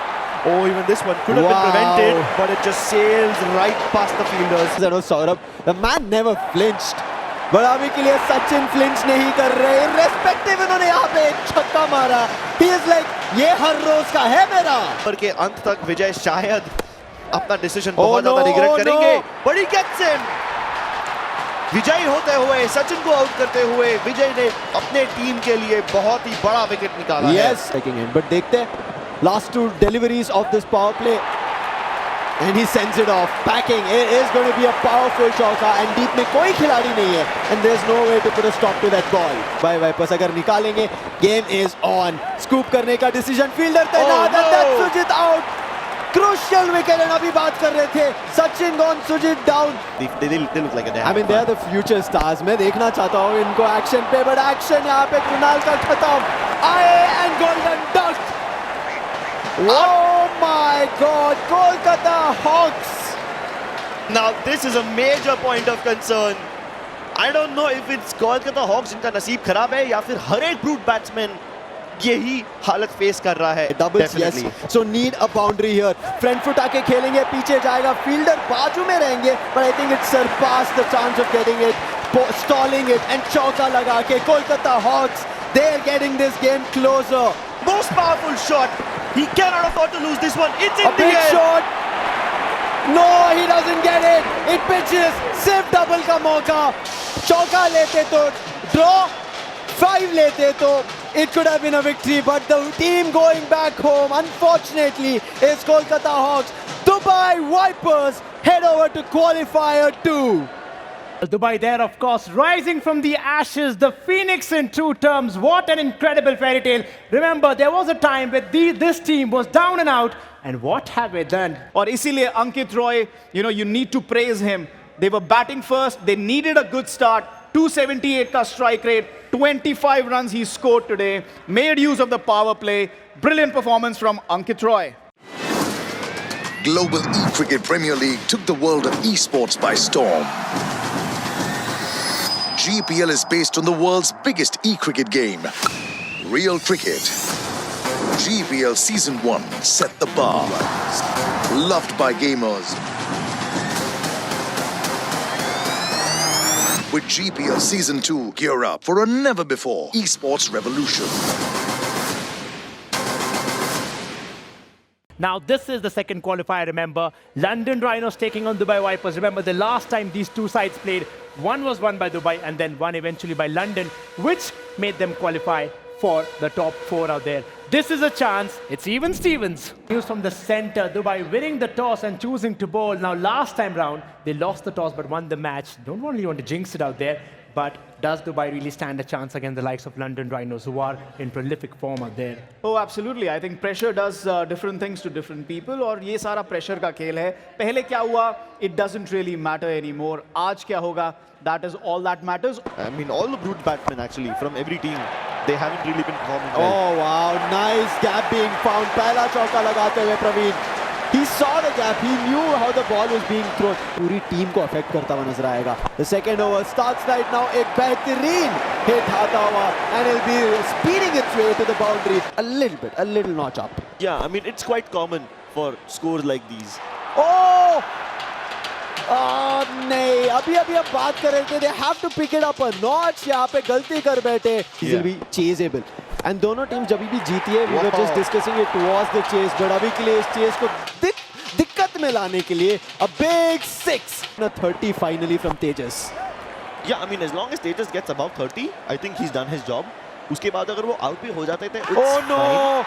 U: Oh, even this one could have been prevented, but it just sails right past the fielders.
V: Saurabh, the man never flinched. but अभी के लिए Sachin flinch नहीं कर रहे. irrespective इन्होंने यहाँ पे एक छक्का मारा. He is like, ये हर रोज का है मेरा.
U: पर के अंत तक विजय शायद अपना डिसीजन बहुत ज्यादा रिग्रेट करेंगे. but he gets him. विजयी होते हुए, सचिन को आउट करते हुए विजय ने अपने टीम के लिए बहुत ही बड़ा विकेट निकाला.
V: Yes, taking in. but देखते हैं last 2 deliveries of this power play. and he sends it off. Backing, it is going to be a powerful chौका and deep में कोई खिलाड़ी नहीं है and there's no way to put a stop to that ball. By Vipers अगर निकालेंगे, game is on. Scoop करने का decision, fielder तैनात and that's Sujit out. Crucial wicket and अभी बात कर रहे थे Sachin gone, Sujit down.
U: They look like a damn.
V: I mean they are the future stars. मैं देखना चाहता हूँ इनको action पे, but action यहाँ पे कृणाल का खत्म. आए and golden duck. Oh my God, Kolkata Hawks.
U: Now this is a major point of concern. I don't know if it's Kolkata Hawks जिनका नसीब खराब है या फिर हर एक brute batsman यही हालत फेस कर रहा है.
V: Doubles, yes. So need a boundary here. Front foot आके खेलेंगे, पीछे जाएगा, fielder बाजू में रहेंगे, but I think it surpassed the chance of getting it, stalling it and चौका लगा के Kolkata Hawks, they're getting this game closer.
U: Most powerful shot. He cannot afford to lose this one. It's in
V: A
U: the
V: big
U: air.
V: shot. No, he doesn't get it. It pitches. सिर्फ double का मौका. चौका लेते तो draw. 5 लेते तो it could have been a victory, but the team going back home, unfortunately, is Kolkata Hawks. Dubai Vipers head over to qualifier 2.
B: Dubai there, of course, rising from the ashes, the phoenix in true terms. What an incredible fairy tale. Remember, there was a time where this team was down and out, and what have they done?
A: और इसीलिए Ankit Roy, you need to praise him. They were batting first, they needed a good start. 278 का strike rate, 25 runs he scored today, made use of the power play. Brilliant performance from Ankit Roy.
T: Global E-Cricket Premier League took the world of esports by storm. GPL is based on the world's biggest e-cricket game, Real Cricket. GPL Season 1 set the bar. Loved by gamers. With GPL Season 2, gear up for a never-before esports revolution.
B: Now, this is the second qualifier, remember. London Rhinos taking on Dubai Vipers. Remember, the last time these two sides played, one was won by Dubai and then one eventually by London, which made them qualify for the top 4 out there. This is a chance. It's even Stevens. News from the center. Dubai winning the toss and choosing to bowl. Now, last time round, they lost the toss but won the match. Don't really want to jinx it out there. But does Dubai really stand a chance against the likes of London Rhinos, who are in prolific form out there?
A: Oh, absolutely. I think pressure does different things to different people. और ये सारा pressure का खेल है. पहले क्या हुआ? It doesn't really matter anymore. आज क्या होगा? That is all that matters.
U: I mean, all the brute batsmen actually from every team, they haven't really been performing well.
V: Oh wow, nice gap being found. पहला चौका लगाते हुए Praveen. He saw the gap. He knew how the ball was being thrown. पूरी team को affect करता हुआ नजर आएगा. The second over starts right now. एक बेहतरीन hit आता हुआ and it'll be speeding its way to the boundary. A little notch up.
U: Yeah, I mean, it's quite common for scores like these.
V: Oh! नहीं, अभी हम बात कर रहे थे. They have to pick it up a notch. यहाँ पे गलती कर बैठे. This will be chaseable. And दोनों टीम जब भी जीती है, we were just discussing it was the chase, but अभी के लिए इस chase को दिक्कत में लाने के लिए a big 6. 30 finally from Tejas.
U: Yeah, I mean, as long as Tejas gets above 30, I think he's done his job. उसके बाद अगर वो out भी हो जाते थे,
V: oh no!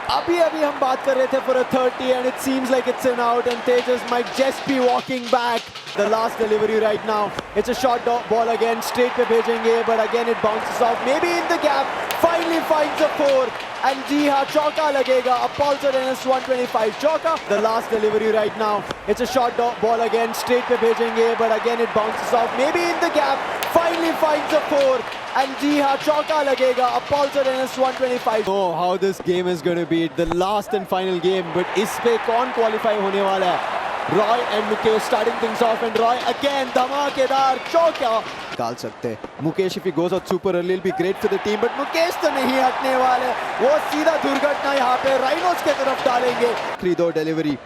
V: अभी हम बात कर रहे थे for a 30 and it seems like it's an out and Tejas might just be walking back. The last delivery right now. It's a short ball again, straight पे भेजेंगे, but again it bounces off. Maybe in the gap, finally finds a 4. And जी हाँ, चौका लगेगा. A Pulsar NS 125 चौका. The last delivery right now. It's a short ball again, straight पे भेजेंगे, but again it bounces off. Maybe in the gap, finally finds a 4. And जी हाँ, चौका लगेगा. A Pulsar NS 125. Oh, how this game is going to be the last and final game, but इस पे कौन qualify होने वाला है? Roy and Mukesh starting things off and Roy again धमाकेदार चौका निकाल सकते हैं. Mukesh if he goes out super early will be great for the team, but Mukesh तो नहीं हटने वाले. वो सीधा दुर्घटना यहाँ पे Rhinos के तरफ डालेंगे. 3-2 delivery.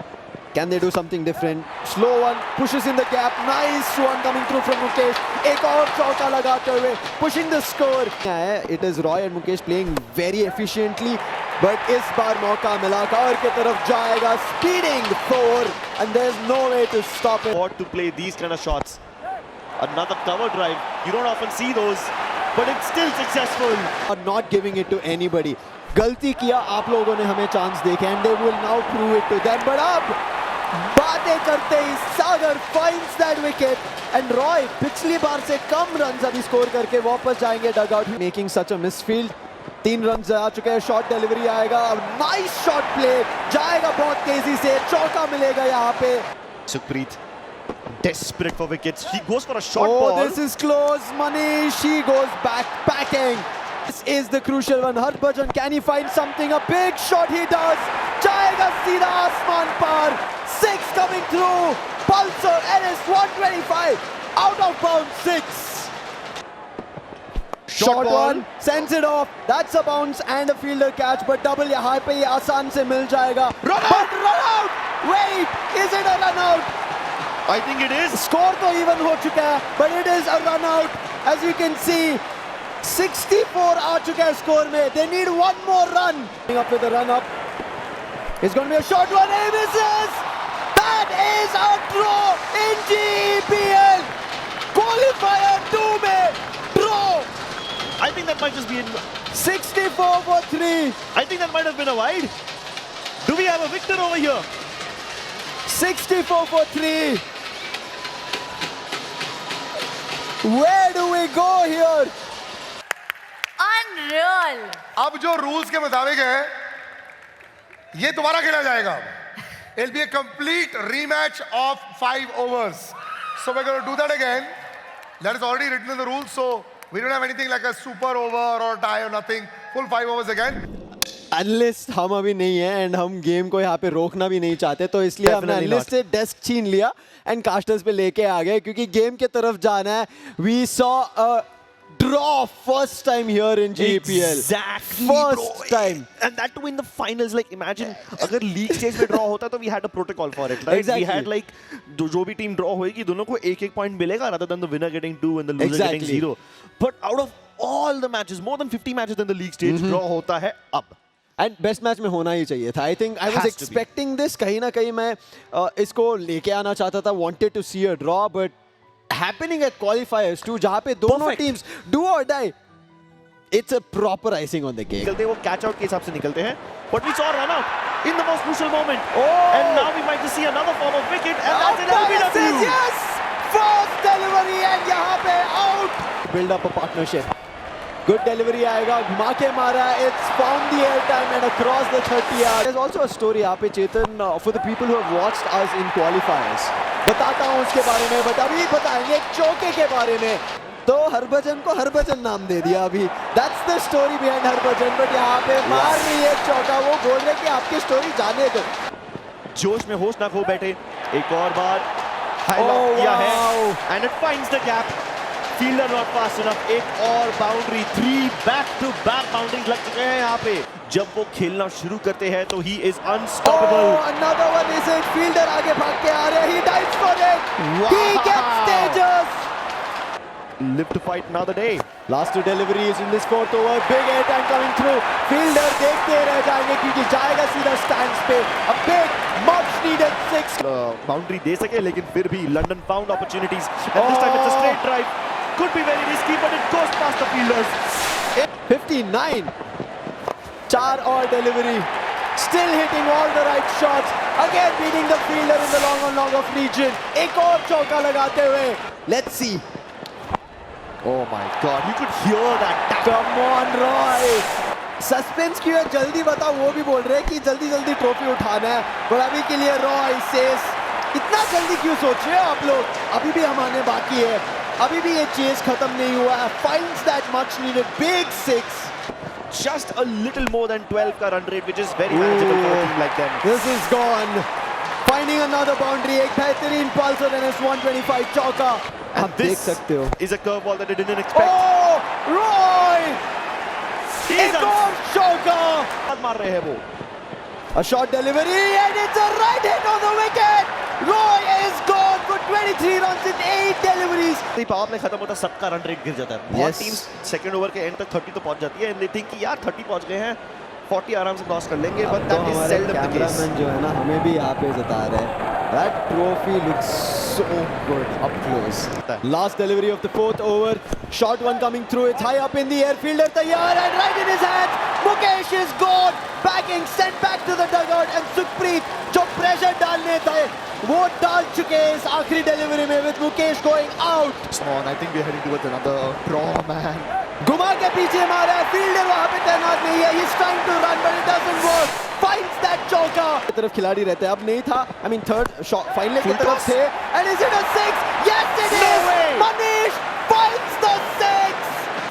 V: Can they do something different? Slow one, pushes in the gap. Nice one coming through from Mukesh. एक और चौका लगाते हुए pushing the score. It is Roy and Mukesh playing very efficiently. But इस बार मौका मिला, कवर की तरफ जाएगा, speeding 4 and there's no way to stop it.
U: To play these kind of shots. Another cover drive. You don't often see those, but it's still successful.
V: Not giving it to anybody. गलती किया आप लोगों ने हमें chance देखे and they will now prove it to them but अब बातें करते ही Sagar finds that wicket and Roy पिछली बार से कम रन्स अभी स्कोर करके वापस जाएंगे डगआउट मेकिंग सच अ मिसफील्ड 3 रन्स आ चुके हैं शॉट डिलीवरी आएगा नाइस शॉट प्ले जाएगा बहुत तेजी से चौका मिलेगा यहाँ पे
U: Sukhpreet desperate for wickets. He goes for a short
V: oh,
U: ball.
V: This is close. Manish, he goes back packing. This is the crucial one. Harbhajan, can he find something? A big shot he does. Jayega Sida Asman par. 6 coming through. Pulsar NS 125. Out of bounds 6. Short one. Sends it off. That's a bounce and a fielder catch. But double यहाँ पे ये आसान से मिल जाएगा. Run out! Wait! Is it a run out?
U: I think it is.
V: Score तो even हो चुका है, but it is a run out. As you can see, 64 आ चुका है स्कोर में. They need one more run. Up with the run up. It's going to be a short one. He misses. That is a draw in GEPL. Qualifier 2 में draw.
U: I think that might just be in
V: 64 for 3.
U: I think that might have been a wide. Do we have a victor over here?
V: 64 for 3. Where do we go here?
C: Unreal.
D: अब जो rules के मुताबिक है ये दोबारा खेला जाएगा. It'll be a complete rematch of 5 overs. So we're going to do that again. That is already written in the rules. So we don't have anything like a super over or tie or nothing. Full 5 overs again.
V: Analyst हम अभी नहीं है and हम game को यहाँ पे रोकना भी नहीं चाहते तो इसलिए हमने एनालिस्ट से डेस्क छीन लिया एंड कास्टर्स पे लेके आ गए क्योंकि गेम के तरफ जाना है. We saw a draw first time here in GEPL.
U: Exactly,
V: first
U: bro.
V: time.
U: And that too in the finals. Like imagine अगर league stage में draw होता तो we had a protocol for it, right?
V: Exactly.
U: We had like जो भी team draw होएगी दोनों को एक point मिलेगा rather than the winner getting 2 and the loser getting 0. But out of all the matches, more than 50 matches in the league stage, draw होता है अब.
V: एंड बेस्ट मैच में होना ही चाहिए था. I think I was expecting this. कहीं ना कहीं मैं इसको लेके आना चाहता था. Wanted to see a draw but happening at qualifiers two जहां पे दोनों टीम्स डू और die. It's a proper icing on the cake.
U: निकलते वो कैच आउट के हिसाब से निकलते हैं. But we saw a run out in the most crucial moment. And now we might just see another form of wicket and that's an LBW.
V: Yes! First delivery and यहाँ पे out. Build up a partnership. Good delivery आएगा. घुमा के मारा. It's found the air time and across the 30 yard. There's also a story यहाँ पे चेतन for the people who have watched us in qualifiers. बताता हूँ उसके बारे में. बट अभी बताएंगे एक चौके के बारे में. तो हरभजन को हरभजन नाम दे दिया अभी. That's the story behind Harbhajan. But यहाँ पे मार रही है चौका. वो बोल रहे कि आपकी स्टोरी जाने दो.
U: जोश में होश ना खो बैठे. एक और बार हाई लॉक किया है and it finds the gap. Fielder not fast enough. एक और बाउंड्री. 3 back-to-back boundaries लग चुके हैं यहाँ पे. जब वो खेलना शुरू करते हैं तो he is unstoppable.
V: Oh, another one is it. Fielder आगे भाग के आ रहे हैं. He dives for it.
U: Wow.
V: He gets stages.
U: Live to fight another day.
V: Last 2 deliveries in this 4th over. Big air time coming through. Fielder देखते रह जाएंगे क्योंकि जाएगा सीधा stands पे. A big much needed 6.
U: Boundary दे सके लेकिन फिर भी London found opportunities. And this time it's a straight drive. Could be very risky but it goes past the fielders.
V: 59. 4 और delivery. Still hitting all the right shots. Again beating the fielder in the long on long off region. एक और चौका लगाते हुए. Let's see.
U: Oh my God! You could hear that.
V: Come on, Roy. Suspense क्यों है जल्दी बताओ. वो भी बोल रहे हैं कि जल्दी जल्दी ट्रॉफी उठाना है. पर अभी के लिए रॉय सेस इतना जल्दी क्यों सोच रहे हो आप लोग. अभी भी हम आने बाकी है. अभी भी ये चेस खत्म नहीं हुआ है. Finds that much needed big 6.
U: Just a little more than 12 का run rate, which is very manageable for a team like them.
V: This is gone. Finding another boundary. एक बेहतरीन pulsar NS 125 चौका. आप देख सकते हो.
U: Is a curveball that they didn't expect.
V: Oh, Roy! एक और चौका.
U: मार रहे हैं वो.
V: A short delivery and it's a right hit on the wicket. Roy is gone for 23 runs in 8 deliveries.
U: Power play खत्म होता सबका रन रेट गिर जाता है. बहुत टीम्स सेकंड ओवर के एंड तक 30 तो पहुंच जाती है and they think कि यार 30 पहुंच गए हैं 40 आराम से क्रॉस कर लेंगे. But that is seldom the case.
V: Cameraman जो है ना हमें भी यहाँ पे जता रहे हैं. That trophy looks so good up close. Last delivery of the fourth over. Short one coming through. It's high up in the air. Fielder taiyar and right in his hands. Mukesh is gone. Backing sent back to the dugout and Sukhpreet जो pressure डालने थे वो डाल चुके हैं इस आखिरी delivery में with Mukesh going out.
D: On, I think we're heading towards another draw, man.
V: घुमा के पीछे मारा है. Fielder वहाँ पे तैनात नहीं है. He's trying to run but it doesn't work. Finds that chauka. तरफ खिलाड़ी रहते हैं. अब नहीं था. I mean third shot. Finally की तरफ थे. And is it a six? Yes it is. Manish finds the six.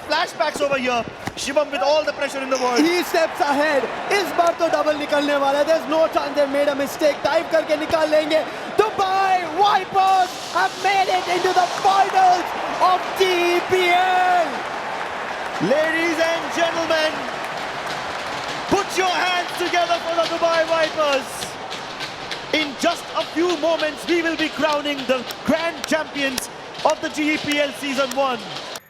U: Flashbacks over here. Shivam with all the pressure in the world.
V: He steps ahead. इस बार तो double निकलने वाला है. There's no chance they made a mistake. Dive करके निकाल लेंगे. Dubai Vipers have made it into the finals of GEPL.
U: Ladies and gentlemen, put your hands together for the Dubai Vipers. In just a few moments, we will be crowning the grand champions of the GEPL Season 1.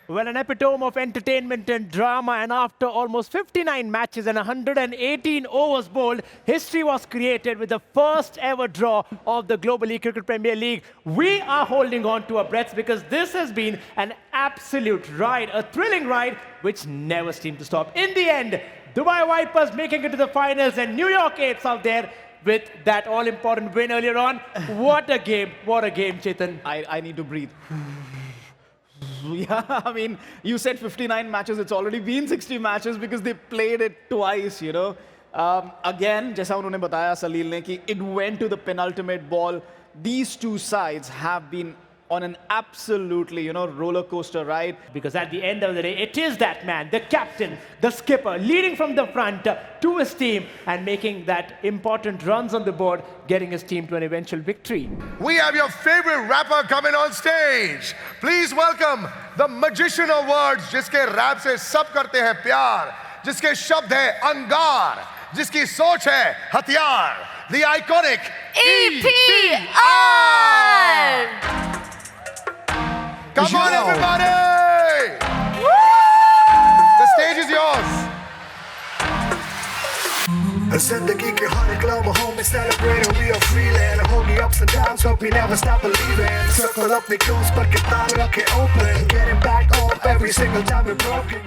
B: Well, an epitome of entertainment and drama, and after almost 59 matches and 118 overs bowled, history was created with the first ever draw of the Global E-Cricket Premier League. We are holding on to our breaths because this has been an absolute ride, a thrilling ride which never seemed to stop. In the end, Dubai Vipers making it to the finals and New York Apes out there with that all-important win earlier on. What a game, Chetan.
A: I need to breathe. Yeah, I mean, you said 59 matches. It's already been 60 matches because they played it twice, you know. Again, जैसा उन्होंने बताया सलील ने कि it went to the penultimate ball. These two sides have been on an absolutely, you know, roller coaster ride.
B: Because at the end of the day, it is that man, the captain, the skipper, leading from the front to his team and making that important runs on the board, getting his team to an eventual victory.
D: We have your favorite rapper coming on stage. Please welcome the magician of words, जिसके rap से सब करते हैं प्यार, जिसके शब्द है अंगार, जिसकी सोच है हथियार, the iconic EPR. Come on, everybody! The stage is yours.
F: जिंदगी के हर एक लम्हा में celebrating, we are freeland. होगी ups and downs, hope we never stop believing. Circle अपनी cruise पर किताब रखे open, getting back up every single time we're broken.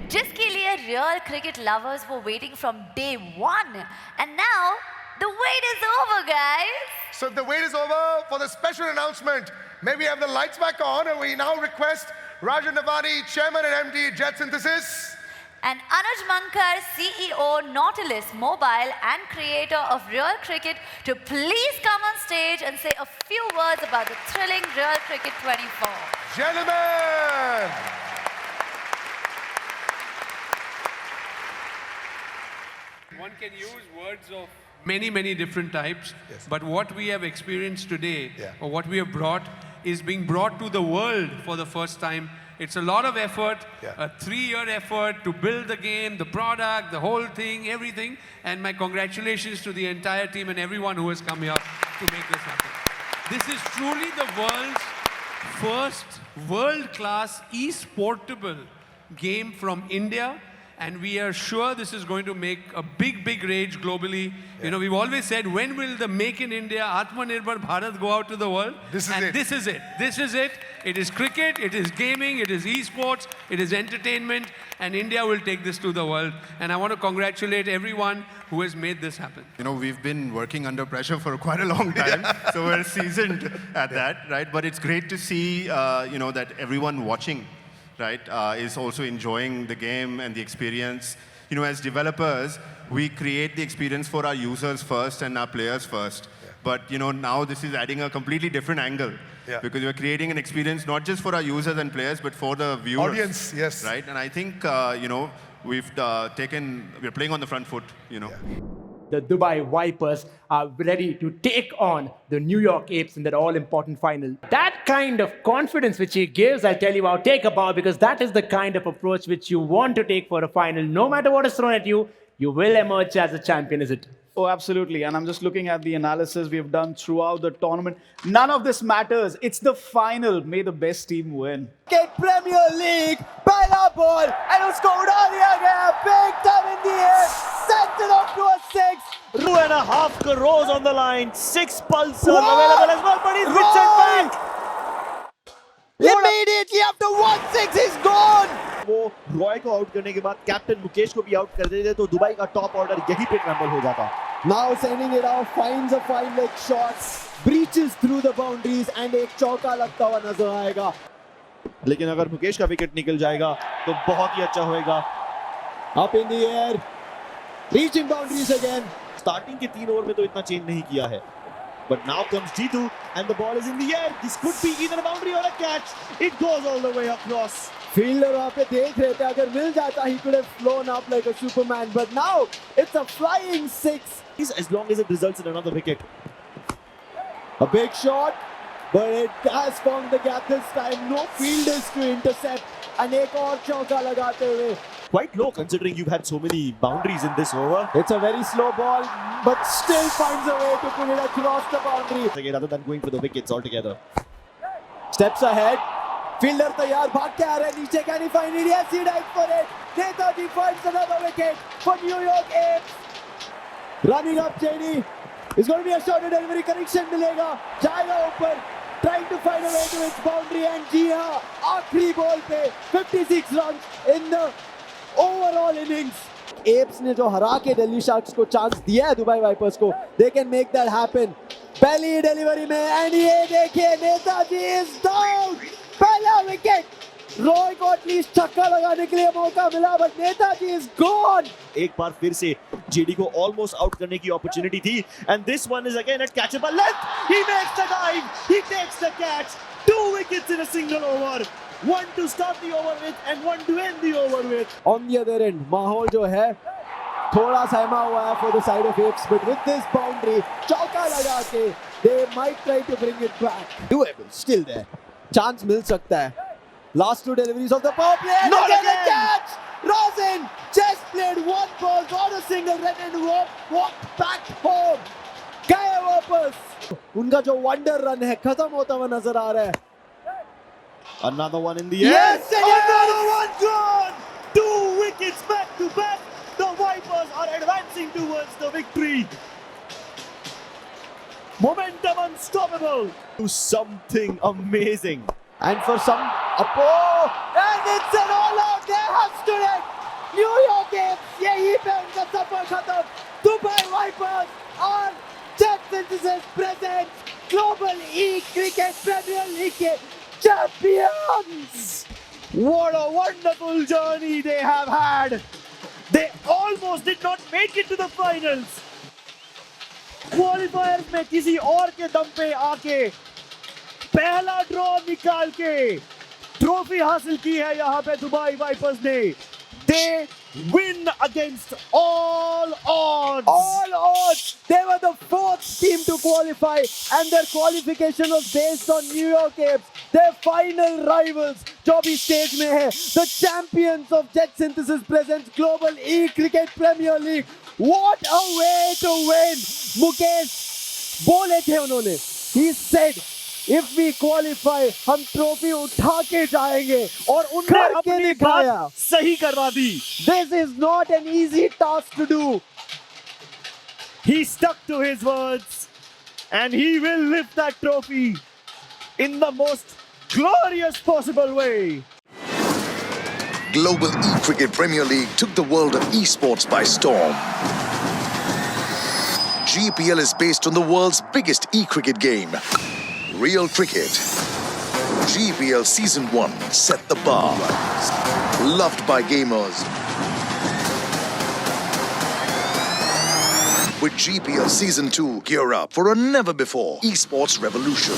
C: जिसके लिए real cricket lovers were waiting from day one, and now the wait is over, guys.
D: So the wait is over for the special announcement. May we have the lights back on, and we now request Rajan Navani, Chairman and MD, Jet Synthesis,
C: and Anuj Mankar, CEO, Nautilus Mobile and creator of Real Cricket, to please come on stage and say a few words about the thrilling Real Cricket 24.
D: Gentlemen!
E: One can use words of many different types, but what we have experienced today, or what we have brought, is being brought to the world for the first time. It's a lot of effort, a 3-year effort to build the game, the product, the whole thing, everything. And my congratulations to the entire team and everyone who has come here to make this happen. This is truly the world's first world-class e-sportable game from India. And we are sure this is going to make a big rage globally. You know, we've always said, when will the Make in India, Atmanirbhar Bharat go out to the world? This is it. This is it. It is cricket, it is gaming, it is esports, it is entertainment, and India will take this to the world. And I want to congratulate everyone who has made this happen.
G: You know, we've been working under pressure for quite a long time, so we're seasoned at that, right? But it's great to see, you know, that everyone watching, right, is also enjoying the game and the experience. You know, as developers, we create the experience for our users first and our players first. But, you know, now this is adding a completely different angle. Because we're creating an experience not just for our users and players, but for the viewers.
D: Audience, yes.
G: Right? And I think, you know, we're playing on the front foot, you know.
B: The Dubai Vipers are ready to take on the New York Apes in that all-important final. That kind of confidence which he gives, I'll tell you, I'll take a bow, because that is the kind of approach which you want to take for a final. No matter what is thrown at you, you will emerge as a champion, is it?
A: Oh, absolutely. And I'm just looking at the analysis we've done throughout the tournament. None of this matters. It's the final. May the best team win.
V: Premier League, pehla ball, and usko uda diya gaya, big time in the air, sent it off to a 6.
U: 2.5 crores on the line. 6 pulsar available as well, but he's been sent back.
V: Immediately after 1-6 he's gone.
U: वो रॉय को out करने के बाद captain Mukesh को भी out कर देते तो दुबई का टॉप ऑर्डर यहीं पे क्रम्बल हो जाता.
V: Now sending it out, finds a fine leg shot, breaches through the boundaries and एक चौका लगता हुआ नजर आएगा.
U: लेकिन अगर मुकेश का विकेट निकल जाएगा तो बहुत ही अच्छा होएगा.
V: Up in the air, reaching boundaries again.
U: Starting के 3 ओवर में तो इतना चेंज नहीं किया है. But now comes Jitu and the ball is in the air. This could be either a boundary or a catch. It goes all the way across.
V: Fielder वहाँ पे देख रहे थे, अगर मिल जाता he could have flown up like a Superman. But now it's a flying 6.
U: As long as it results in another wicket.
V: A big shot, but it has found the gap this time. No fielders to intercept. And एक और चौका लगाते हुए.
U: Quite low considering you've had so many boundaries in this over.
V: It's a very slow ball, but still finds a way to put it across the boundary.
U: Rather than going for the wickets altogether.
V: Steps ahead. Fielder तैयार, भाग के आ रहे हैं नीचे. Can he find it? Yes, he dives for it. Netaji finds another wicket for New York Apes. Running up JD. It's going to be a short delivery. Connection मिलेगा. जाएगा ऊपर. Trying to find a way to its boundary and जी हाँ, आखिरी ball पे 56 runs in the overall innings. Apes ने जो हरा के दिल्ली शार्क्स को चांस दिया है दुबई वाइपर्स को, they can make that happen. पहली डिलीवरी में and ये देखिए नेताजी is down. पहला विकेट. रॉय को एटलीस्ट छक्का लगाने के लिए मौका मिला, बट नेताजी is gone.
U: एक बार फिर से जेडी को ऑलमोस्ट आउट करने की अपॉर्चुनिटी थी and this one is again at catchable length. He makes the dive, he takes the catch. 2 wickets in a single over. One to start the over with and one to end the over with.
V: On the other end, माहौल जो है थोड़ा सहमा हुआ है for the side of Apes, but with this boundary, चौका लगा के they might try to bring it back. Doable, still there. Chance मिल सकता है. Last 2 deliveries of the power play.
U: Not
V: again
U: again.
V: a catch. Rosin just played one ball, got a single run and walked back home. गए वापस. उनका जो wonder run है खत्म होता हुआ नजर आ रहा है.
U: Another one in the air.
V: Yes,
U: Another one gone. 2 wickets back to back. The Vipers are advancing towards the victory. Momentum unstoppable. Do something amazing.
V: And for some, and it's an all-out. They have stood it. New York Apes, यही पे उनका सफर खत्म. Dubai Vipers are Jet Synthesis presents Global E-Cricket Premier League के champions.
U: What a wonderful journey they have had. They almost did not make it to the finals. Qualifiers में किसी और के दम पे आके पहला ड्रॉ निकाल के ट्रॉफी हासिल की है यहाँ पे दुबई वाइपर्स ने. They win against all odds.
V: All odds. They were the 4th team to qualify, and their qualification was based on New York Apes, their final rivals. जो भी स्टेज में है, the champions of Jet Synthesis presents Global E-Cricket Premier League. What a way to win. Mukesh बोले थे उन्होंने. He said, if we qualify, हम trophy उठा के जाएंगे, और उन्होंने अपनी दिखाया.
U: सही करवा दी.
V: This is not an easy task to do.
U: He stuck to his words and he will lift that trophy in the most glorious possible way.
T: Global E-Cricket Premier League took the world of esports by storm. GPL is based on the world's biggest e-cricket game, Real Cricket. GPL Season 1 set the bar. Loved by gamers. With GPL Season 2, gear up for a never-before esports revolution.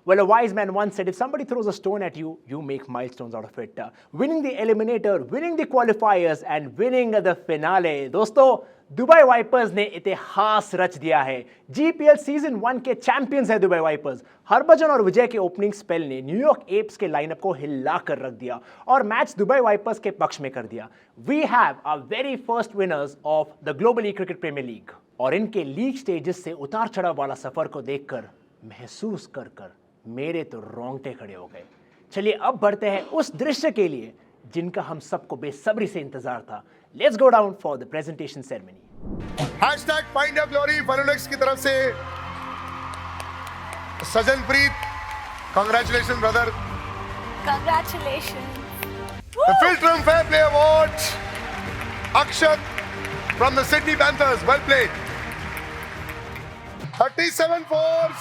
B: Well, a wise man once said, if somebody throws a stone at you, you make milestones out of it. Winning the eliminator, winning the qualifiers and winning the finale. दोस्तों, Dubai wipers ने इतिहास रच दिया है. GPL season 1 के champions है Dubai wipers. Harbhajan और विजय के ओपनिंग स्पेल ने न्यूयॉर्क एप्स के लाइनअप को हिला कर रख दिया और मैच दुबई वाइपर्स के पक्ष में कर दिया. We have a very first winners of the global e cricket premier league. और इनके लीग स्टेजेस से उतार चढ़ाव वाला सफर को देखकर महसूस कर मेरे तो रोंगटे खड़े हो गए. चलिए अब बढ़ते हैं उस दृश्य के लिए जिनका हम सबको बेसब्री से इंतजार था. Let's go down for the presentation ceremony.
D: #Find Your Glory Finalex की तरफ से सजनप्रीत, congratulations brother.
C: Congratulations.
D: The Filtrum Fair Play Award, Akshat from the Sydney Panthers, well played. 37 fours.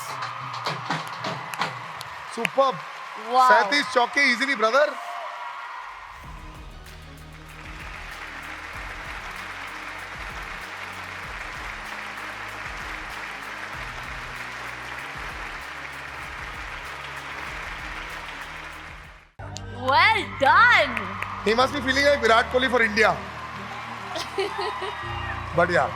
D: Superb.
C: Wow.
D: 37 चौके easily brother.
C: Well done.
D: He must be feeling like Virat Kohli for India. But yeah.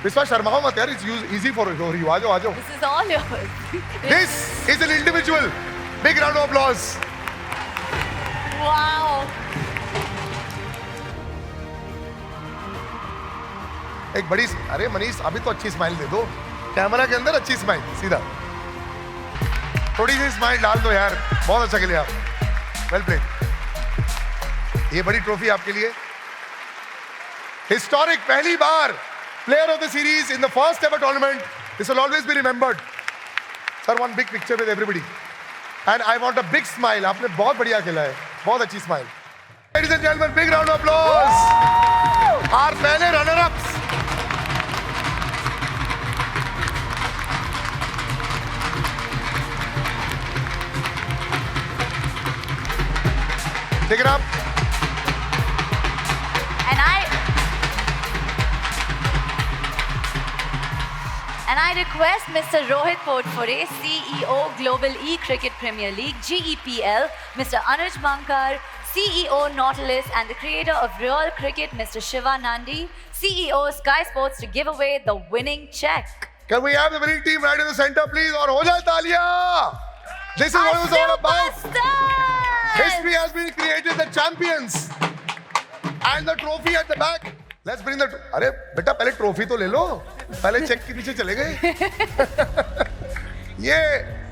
D: विश्वास शर्माओ मत यार, it's easy for you. आ जाओ.
C: This is all yours.
D: This is an individual. Big round of applause.
C: Wow.
D: एक बड़ी, अरे मनीष अभी तो अच्छी स्माइल दे दो, कैमरा के अंदर अच्छी स्माइल, सीधा थोड़ी सी स्माइल डाल दो यार, बहुत अच्छा खेले आप, वेल प्लेड। ये बड़ी ट्रॉफी आपके लिए, हिस्टोरिक, पहली बार player of the series in the first ever tournament, this will always be remembered. Sir one big picture with everybody and I want a big smile. आपने बहुत बढ़िया खेला है, बहुत अच्छी smile. Ladies and gentleman, big round of applause our पहले runner ups. Take it up.
C: And I request Mr. Rohit Potpure, CEO Global E-Cricket Premier League, GEPL, Mr. Anuj Mankar, CEO Nautilus and the creator of Real Cricket, Mr. Shiva Nandi, CEO Sky Sports, to give away the winning check.
D: Can we have the winning team right in the center, please? और हो जाए तालियां। This is what it was all about. History has been created, the champions and the trophy at the back. Let's bring the. अरे बेटा पहले trophy तो ले लो, पहले चेक के पीछे चले गए। ये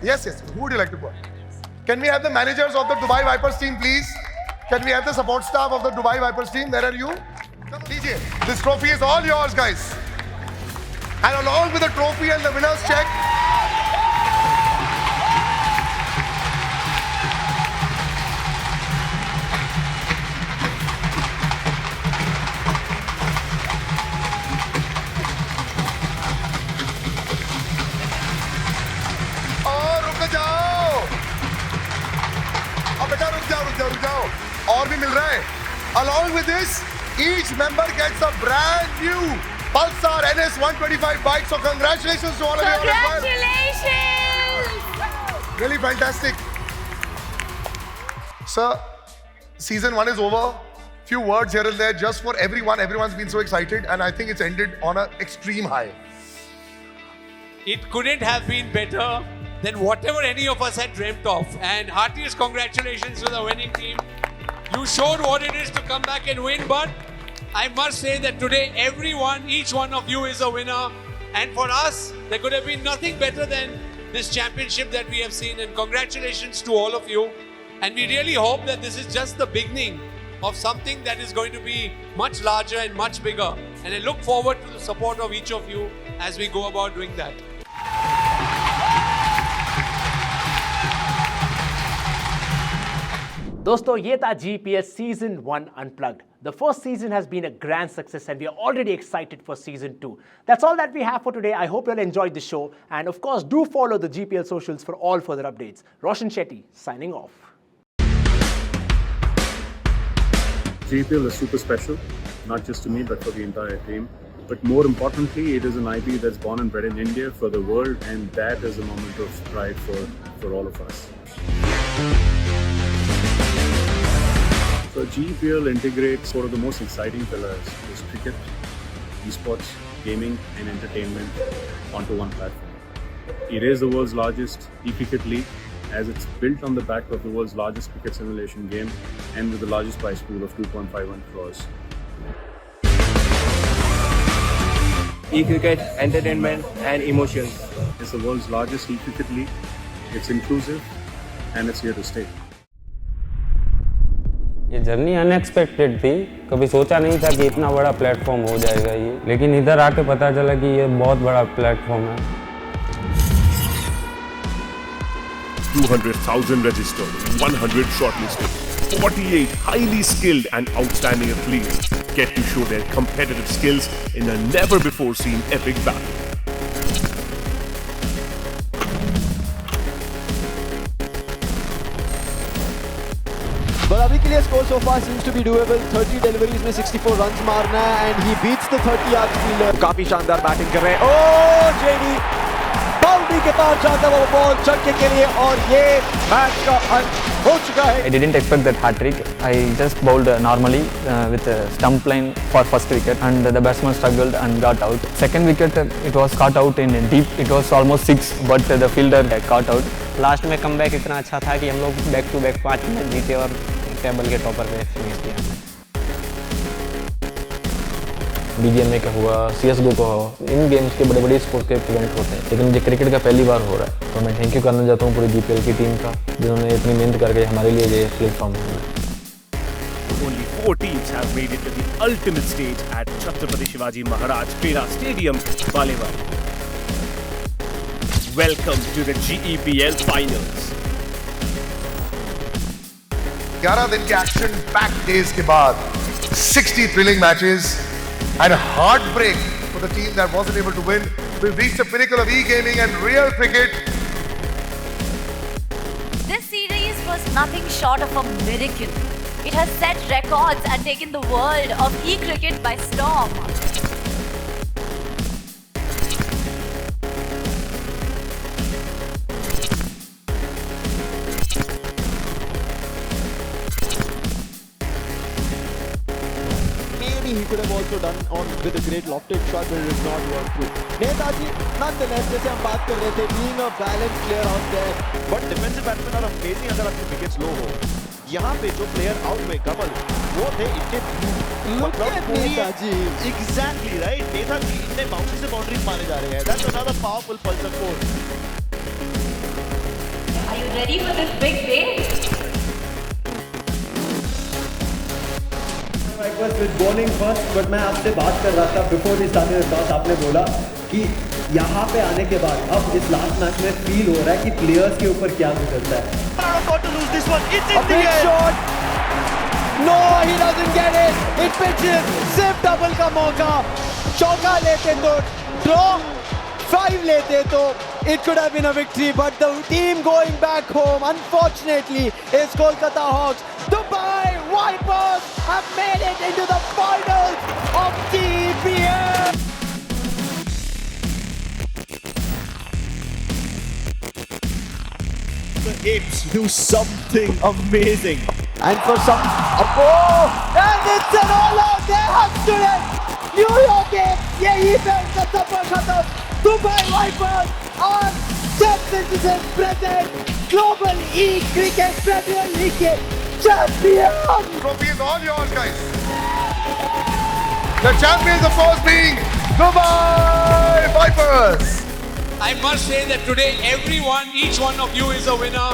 D: yes. Who would you like to go? Can we have the managers of the Dubai Vipers team, please? Can we have the support staff of the Dubai Vipers team? Where are you? Come, DJ. This trophy is all yours, guys. And along with the trophy and the winner's check. रुक जाओ, और भी मिल रहा है। Along with this, each member gets a brand new Pulsar NS 125 bike. So congratulations to all of you as well.
C: Congratulations!
D: Really fantastic. Sir, season 1 is over. Few words here and there just for everyone. Everyone's been so excited and I think it's ended on an extreme high.
E: It couldn't have been better than whatever any of us had dreamt of. And heartiest congratulations to the winning team. You showed what it is to come back and win, but I must say that today everyone, each one of you is a winner. And for us, there could have been nothing better than this championship that we have seen. And congratulations to all of you. And we really hope that this is just the beginning of something that is going to be much larger and much bigger. And I look forward to the support of each of you as we go about doing that.
B: दोस्तों ये था GPL Season 1 Unplugged. The first season has been a grand success and we are already excited for Season 2. That's all that we have for today. I hope you all enjoyed the show. And of course, do follow the GPL socials for all further updates. Roshan Shetty, signing off.
L: GPL is super special, not just to me, but for the entire team. But more importantly, it is an IP that's born and bred in India for the world, and that is a moment of pride for all of us. So GPL integrates one of the most exciting pillars, is cricket, esports, gaming and entertainment onto one platform. It is the world's largest e-cricket league, as it's built on the back of the world's largest cricket simulation game and with the largest prize pool of 2.51 crores.
N: E-cricket, entertainment and emotions.
L: It's the world's largest e-cricket league. It's inclusive and it's here to stay.
J: ये journey unexpected थी, कभी सोचा नहीं था कि इतना बड़ा platform हो जाएगा ये, लेकिन इधर आके पता चला कि ये बहुत बड़ा प्लेटफॉर्म है।
L: 200,000 registered, 100 shortlisted, 48 highly skilled and outstanding athletes get to show their competitive skills in a never-before-seen epic battle.
V: But अभी के लिए score so far seems to be doable. 30 deliveries में 64 runs मारना है and he beats the 30-yard fielder. काफी शानदार batting कर रहे हैं। ओह जेडी बाउंड्री के पास जाता हुआ बॉल छक्के के लिए और ये मैच का अंत हो चुका है।
P: I didn't expect that hat trick. I just bowled normally with a stump line for first wicket and the batsman struggled and got out. Second wicket it was caught out in deep. It was almost 6 but the fielder caught out.
K: Last में comeback इतना अच्छा था कि हम लोग back to back 5 match जीते और table के टॉपर पे फिनिश किया।
P: BGMA का हुआ, CSGO का हुआ, इन गेम्स के बड़े बड़े स्पोर्ट्स के इवेंट होते हैं, लेकिन मुझे क्रिकेट का पहली बार हो रहा है, तो मैं थैंक यू करना चाहता हूँ पूरी GPL की टीम का, जिन्होंने इतनी मेहनत करके हमारे लिए ये प्लेटफॉर्म बनाया।
L: Only 4 teams have made it to the ultimate stage at Chhatrapati Shivaji Maharaj Pera Stadium, Balewadi. Welcome to the GEPL Finals.
D: 11 दिन के एक्शन पैक्ड डेज के बाद 60 thrilling matches and a heartbreak for the team that wasn't able to win. We've reached the pinnacle of e-gaming and real cricket.
C: This series was nothing short of a miracle. It has set records and taken the world of e-cricket by storm.
V: He could have also done on with a great lofted shot, but it did not work through. Netaji, nonetheless, जैसे हम बात कर रहे थे, being a balanced player out there,
U: but defensive batsmen are amazing अगर आपके wickets low हो। यहाँ पे जो player out हुए कमल, वो थे इतने
V: Look at Netaji.
U: Exactly right. Netaji इतने bounces से boundaries मारे जा रहे हैं। That's another powerful pulsar force.
C: Are you ready for this big day?
V: I was with bowling first, but मैं आपसे बात कर रहा था before we started the toss. आपने बोला कि यहाँ पे आने के बाद अब इस लास्ट मैच में फील हो रहा है कि प्लेयर्स के ऊपर क्या गुजरता है।
U: To lose this one. It's
V: A
U: in the
V: big
U: air.
V: shot. No, he doesn't get it. It pitches. सिर्फ डबल का मौका। चौका लेते तो ड्रॉ, 5 लेते तो it could have been a victory, but the team going back home, unfortunately, is Kolkata Hawks. Dubai Vipers have made it into the finals of GEPL.
U: The Apes do something amazing.
V: And for some, and it's an all-out. They have stood it. New York Apes, यही पे उनका सफर खत्म. Dubai Vipers are Jeff Citizen present Global E-Cricket Premier League के champion.
D: Trophy is all yours, guys. The champions, of course, being Dubai Vipers.
E: I must say that today everyone, each one of you is a winner.